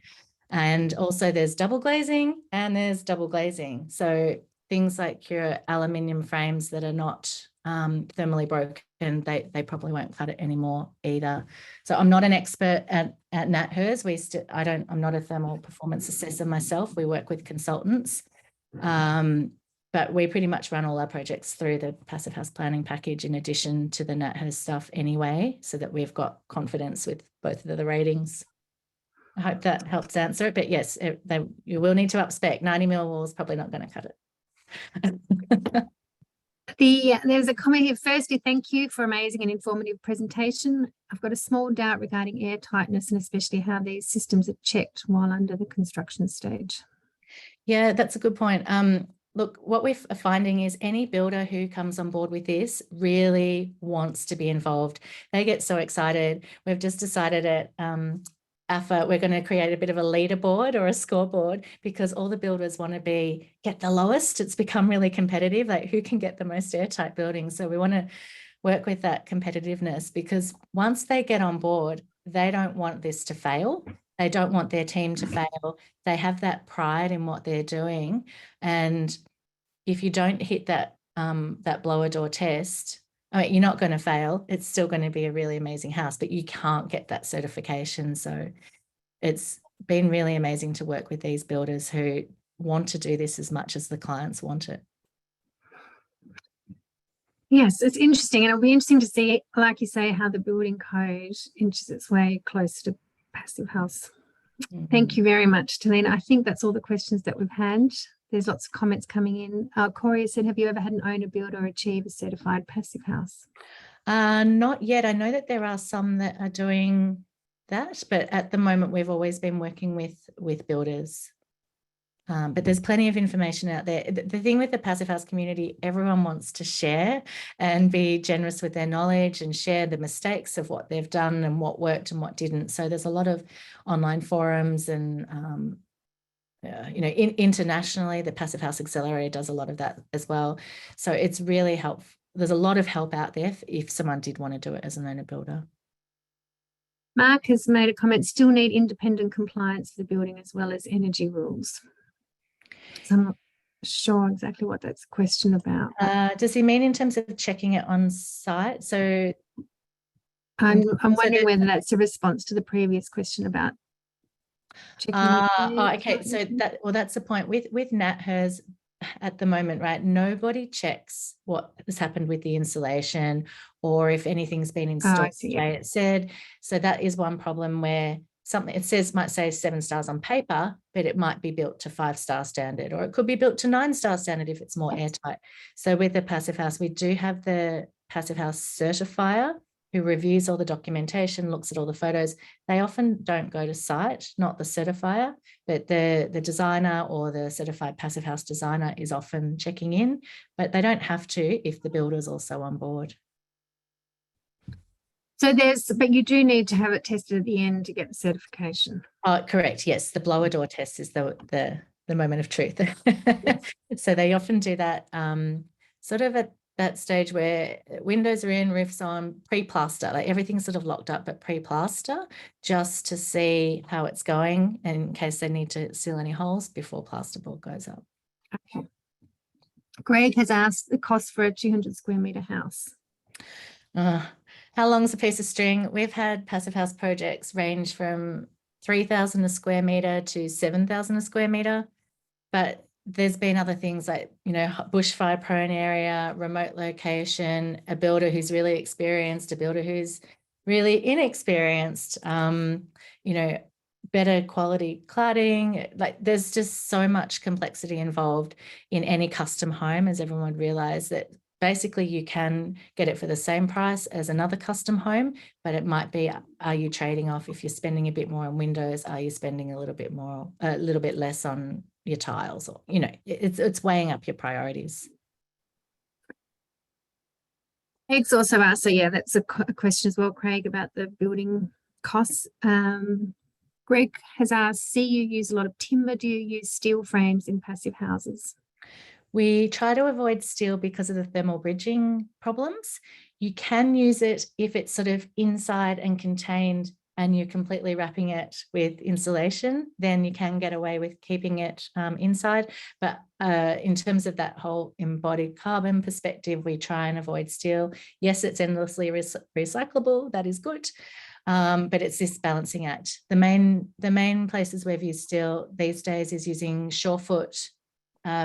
And also there's double glazing and there's double glazing. So things like your aluminium frames that are not thermally broken, they probably won't cut it anymore either. So I'm not an expert at NatHERS. I'm not a thermal performance assessor myself. We work with consultants, but we pretty much run all our projects through the Passive House Planning package in addition to the NatHERS stuff anyway, so that we've got confidence with both of the ratings. I hope that helps answer it. But yes, you will need to up spec. 90mm walls probably not going to cut it. There's a comment here. Firstly, thank you for amazing and informative presentation. I've got a small doubt regarding air tightness, and especially how these systems are checked while under the construction stage. Yeah, that's a good point. Look, what we're finding is any builder who comes on board with this really wants to be involved. They get so excited. We've just decided at AFA, we're going to create a bit of a leaderboard or a scoreboard, because all the builders want to get the lowest. It's become really competitive, like who can get the most airtight buildings. So we want to work with that competitiveness, because once they get on board, they don't want this to fail. They don't want their team to fail. They have that pride in what they're doing. And if you don't hit that, that blower door test, I mean, you're not going to fail. It's still going to be a really amazing house, but you can't get that certification. So it's been really amazing to work with these builders who want to do this as much as the clients want it. Yes, it's interesting, and it'll be interesting to see, like you say, how the building code inches its way closer to passive house. Thank you very much, Talina. I think that's all the questions that we've had. There's lots of comments coming in. Corey said, have you ever had an owner build or achieve a certified passive house? Not yet. I know that there are some that are doing that, but at the moment we've always been working with builders. But there's plenty of information out there. The thing with the passive house community, everyone wants to share and be generous with their knowledge and share the mistakes of what they've done and what worked and what didn't. So there's a lot of online forums and, you know, internationally, the Passive House Accelerator does a lot of that as well. So it's really helpful. There's a lot of help out there if someone did want to do it as an owner builder. Mark has made a comment, still need independent compliance for the building as well as energy rules. So I'm not sure exactly what that's a question about. Does he mean in terms of checking it on site? So I'm wondering whether that's a response to the previous question about checking. Okay, so that's the point with NatHERS at the moment, right? Nobody checks what has happened with the installation or if anything's been installed the way it said. So that is one problem where something it might say 7 stars on paper, but it might be built to 5-star standard, or it could be built to 9-star standard if it's more airtight. So with the passive house, we do have the passive house certifier who reviews all the documentation, looks at all the photos. They often don't go to site, not the certifier, but the designer or the certified passive house designer is often checking in, but they don't have to if the builder's also on board. So but you do need to have it tested at the end to get the certification. Correct. Yes. The blower door test is the moment of truth. So they often do that sort of at that stage where windows are in, roofs on, pre-plaster, like everything's sort of locked up, but pre-plaster, just to see how it's going in case they need to seal any holes before plasterboard goes up. Okay. Greg has asked the cost for a 200 square metre house. How long is a piece of string? We've had passive house projects range from 3,000 a square metre to 7,000 a square metre, but there's been other things like, you know, bushfire prone area, remote location, a builder who's really experienced, a builder who's really inexperienced, you know, better quality cladding. Like there's just so much complexity involved in any custom home, as everyone would realize that basically you can get it for the same price as another custom home, but it might be, are you trading off if you're spending a bit more on windows? Are you spending a little bit less on your tiles? Or, you know, it's weighing up your priorities. Craig's also asked, so yeah, that's a question as well, Craig, about the building costs. Greg has asked, see you use a lot of timber. Do you use steel frames in passive houses? We try to avoid steel because of the thermal bridging problems. You can use it if it's sort of inside and contained and you're completely wrapping it with insulation, then you can get away with keeping it inside. But in terms of that whole embodied carbon perspective, we try and avoid steel. Yes, it's endlessly recyclable. That is good. But it's this balancing act. The main places we've used steel these days is using Surefoot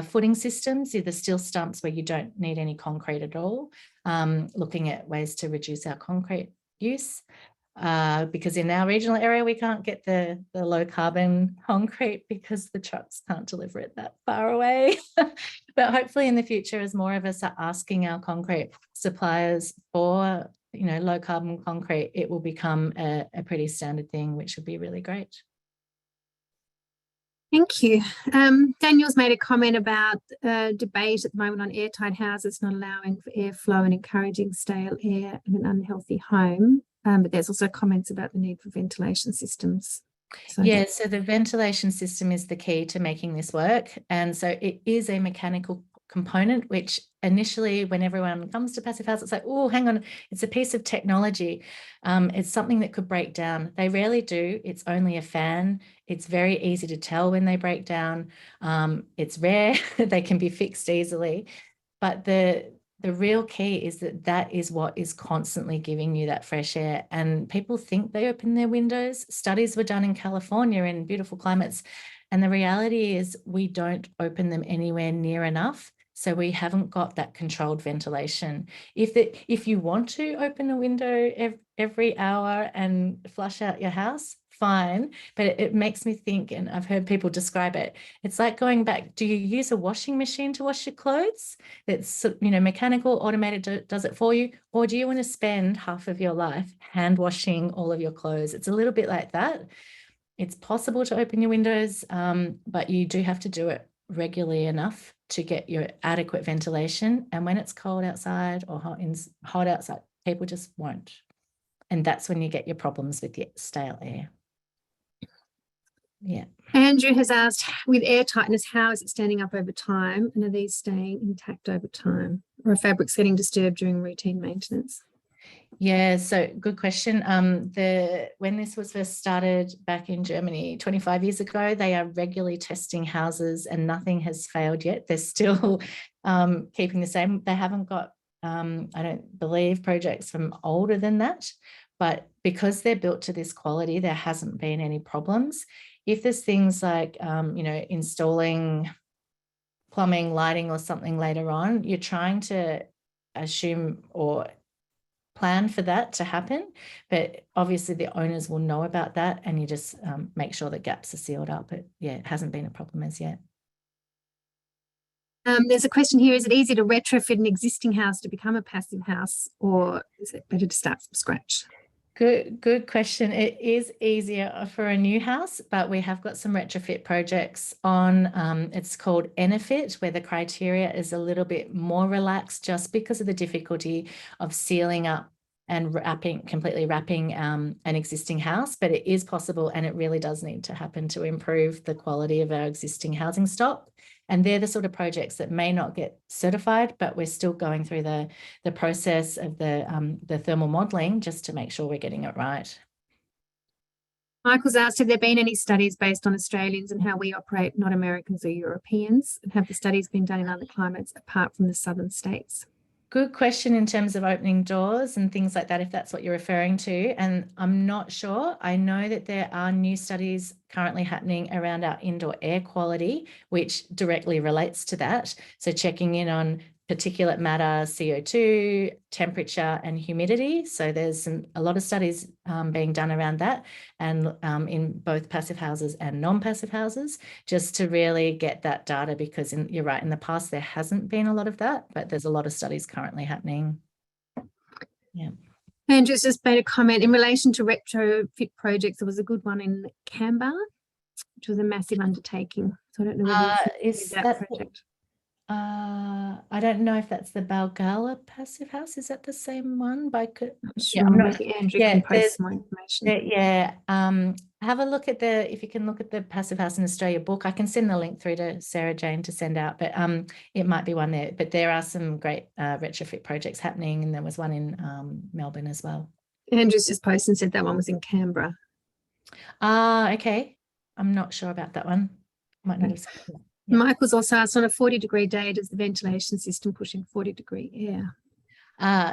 footing systems, either steel stumps where you don't need any concrete at all, looking at ways to reduce our concrete use, because in our regional area we can't get the low carbon concrete because the trucks can't deliver it that far away. But hopefully in the future, as more of us are asking our concrete suppliers for, you know, low carbon concrete, it will become a pretty standard thing, which would be really great. Thank you. Daniel's made a comment about debate at the moment on airtight houses not allowing for airflow and encouraging stale air in an unhealthy home. But there's also comments about the need for ventilation systems. So the ventilation system is the key to making this work. And so it is a mechanical component, which initially when everyone comes to passive house, it's like, oh, hang on, it's a piece of technology. It's something that could break down. They rarely do. It's only a fan. It's very easy to tell when they break down. It's rare. They can be fixed easily. But the real key is that is what is constantly giving you that fresh air. And people think they open their windows. Studies were done in California in beautiful climates. And the reality is we don't open them anywhere near enough. So we haven't got that controlled ventilation. If you want to open a window every hour and flush out your house, fine. But it makes me think, and I've heard people describe it, it's like going back, do you use a washing machine to wash your clothes? That's, mechanical, automated, does it for you? Or do you want to spend half of your life hand washing all of your clothes? It's a little bit like that. It's possible to open your windows, but you do have to do it regularly enough to get your adequate ventilation. And when it's cold outside or hot outside, people just won't. And that's when you get your problems with the stale air. Yeah. Andrew has asked, with air tightness, how is it standing up over time? And are these staying intact over time? Or are fabrics getting disturbed during routine maintenance? Yeah, so good question. When this was first started back in Germany 25 years ago, they are regularly testing houses and nothing has failed yet. They're still keeping the same. They haven't got, I don't believe, projects from older than that, but because they're built to this quality, there hasn't been any problems. If there's things like, installing plumbing, lighting or something later on, you're trying to assume or plan for that to happen, but obviously the owners will know about that, and you just make sure the gaps are sealed up. But yeah, it hasn't been a problem as yet. There's a question here, is it easy to retrofit an existing house to become a passive house, or is it better to start from scratch? Good question. It is easier for a new house, but we have got some retrofit projects on. It's called Enefit, where the criteria is a little bit more relaxed just because of the difficulty of sealing up and completely wrapping an existing house. But it is possible, and it really does need to happen to improve the quality of our existing housing stock. And they're the sort of projects that may not get certified, but we're still going through the process of the thermal modelling just to make sure we're getting it right. Michael's asked, have there been any studies based on Australians and how we operate, not Americans or Europeans? And have the studies been done in other climates apart from the southern states? Good question in terms of opening doors and things like that, if that's what you're referring to. And I'm not sure. I know that there are new studies currently happening around our indoor air quality, which directly relates to that. So checking in on particulate matter, CO2, temperature and humidity. So there's a lot of studies being done around that, and in both passive houses and non-passive houses, just to really get that data, because you're right, in the past there hasn't been a lot of that, but there's a lot of studies currently happening. Yeah. Andrew's just made a comment in relation to retrofit projects. There was a good one in Canberra, which was a massive undertaking. So I don't know whether is that project. I don't know if that's the Balgala passive house. Is that the same one? Maybe Andrew can post some more information. Have a look at if you can look at the Passive House in Australia book. I can send the link through to Sarah Jane to send out, but it might be one there. But there are some great retrofit projects happening, and there was one in Melbourne as well. Andrew's just posted and said that one was in Canberra. Okay. I'm not sure about that one. Might not have said that. Yeah. Michael's also asked, on a 40-degree day, does the ventilation system push in 40-degree air?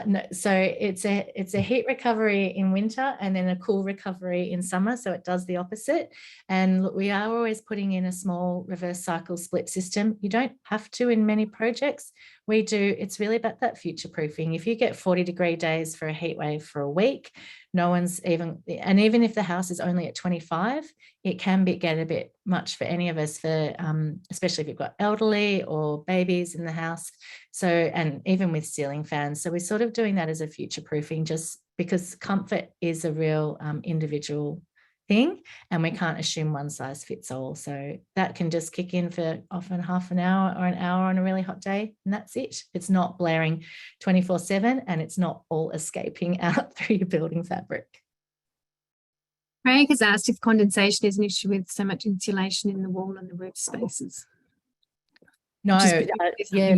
No, so it's a heat recovery in winter and then a cool recovery in summer. So it does the opposite. And look, we are always putting in a small reverse cycle split system. You don't have to in many projects. We do. It's really about that future proofing. If you get 40-degree days for a heat wave for a week, no one's even if the house is only at 25, it can get a bit much for any of us, especially if you've got elderly or babies in the house. So, and even with ceiling fans. So we're sort of doing that as a future proofing, just because comfort is a real individual thing, and we can't assume one size fits all. So that can just kick in for often half an hour or an hour on a really hot day, and that's it. It's not blaring 24/7, and it's not all escaping out through your building fabric. Craig has asked if condensation is an issue with so much insulation in the wall and the roof spaces. No, detail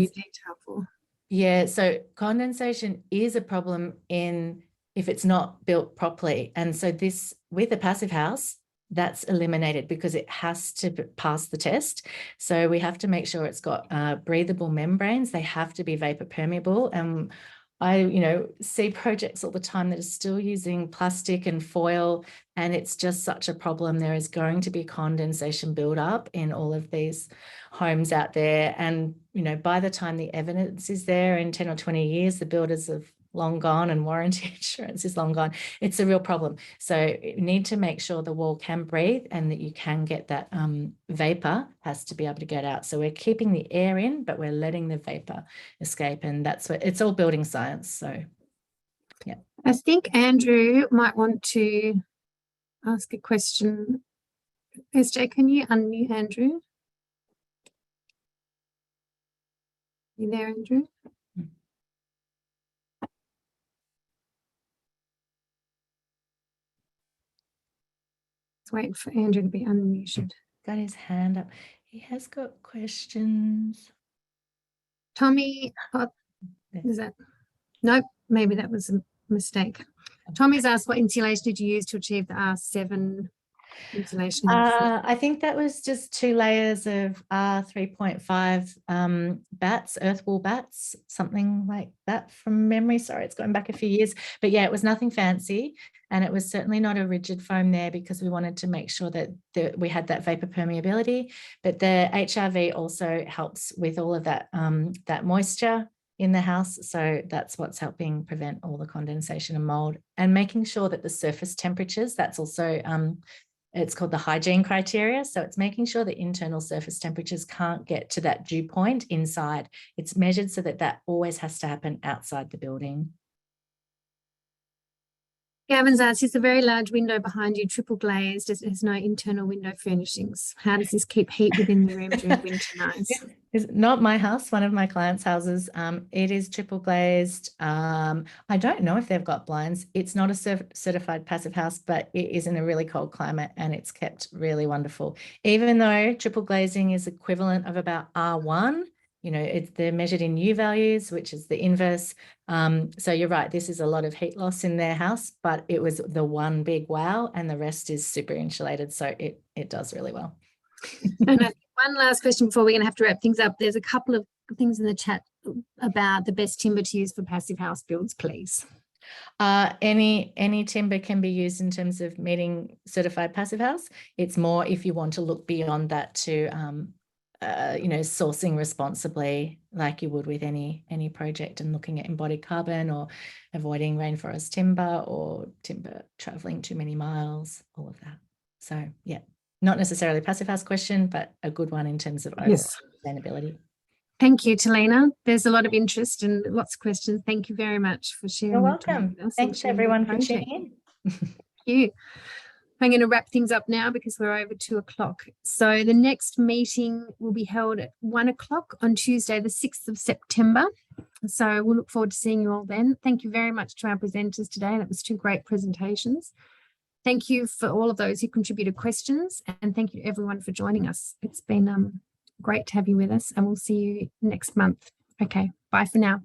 for. Yeah, so condensation is a problem if it's not built properly. And so this, with a passive house, that's eliminated because it has to pass the test. So we have to make sure it's got breathable membranes. They have to be vapor permeable. And I, see projects all the time that are still using plastic and foil, and it's just such a problem. There is going to be condensation buildup in all of these homes out there. And, by the time the evidence is there in 10 or 20 years, the builders have long gone and warranty insurance is long gone. It's a real problem. So you need to make sure the wall can breathe and that you can get that vapor has to be able to get out. So we're keeping the air in, but we're letting the vapor escape. And that's what it's all building science. So, yeah. I think Andrew might want to ask a question. SJ, can you unmute Andrew? You there, Andrew? Waiting for Andrew to be unmuted. Got his hand up. He has got questions. Tommy, is that? Nope, maybe that was a mistake. Tommy's asked, what insulation did you use to achieve the R7 insulation? I think that was just 2 layers of R3.5 bats, earth wool bats, something like that from memory. Sorry, it's going back a few years. But yeah, it was nothing fancy. And it was certainly not a rigid foam there because we wanted to make sure that we had that vapor permeability. But the HRV also helps with all of that, that moisture in the house. So that's what's helping prevent all the condensation and mold, and making sure that the surface temperatures, that's also, it's called the hygiene criteria. So it's making sure the internal surface temperatures can't get to that dew point inside. It's measured so that that always has to happen outside the building. Gavin's asked, is the very large window behind you triple glazed as it has no internal window furnishings? How does this keep heat within the room during winter nights? It's not my house, one of my clients' houses. It is triple glazed. I don't know if they've got blinds. It's not a certified passive house, but it is in a really cold climate and it's kept really wonderful. Even though triple glazing is equivalent of about R1, they're measured in U values, which is the inverse. So you're right, this is a lot of heat loss in their house, but it was the one big wow, and the rest is super insulated. So it does really well. And one last question before we're going to have to wrap things up. There's a couple of things in the chat about the best timber to use for passive house builds, please. Any timber can be used in terms of meeting certified passive house. It's more if you want to look beyond that to sourcing responsibly like you would with any project, and looking at embodied carbon or avoiding rainforest timber or timber traveling too many miles, all of that. So yeah, not necessarily a passive house question, but a good one in terms of overall sustainability. Thank you, Talina. There's a lot of interest and lots of questions. Thank you very much for sharing. You're welcome. Thanks everyone for tuning in. Thank you. I'm going to wrap things up now because we're over 2 o'clock. So the next meeting will be held at 1 o'clock on Tuesday, the 6th of September. So we'll look forward to seeing you all then. Thank you very much to our presenters today. That was 2 great presentations. Thank you for all of those who contributed questions, and thank you to everyone for joining us. It's been great to have you with us, and we'll see you next month. Okay, bye for now.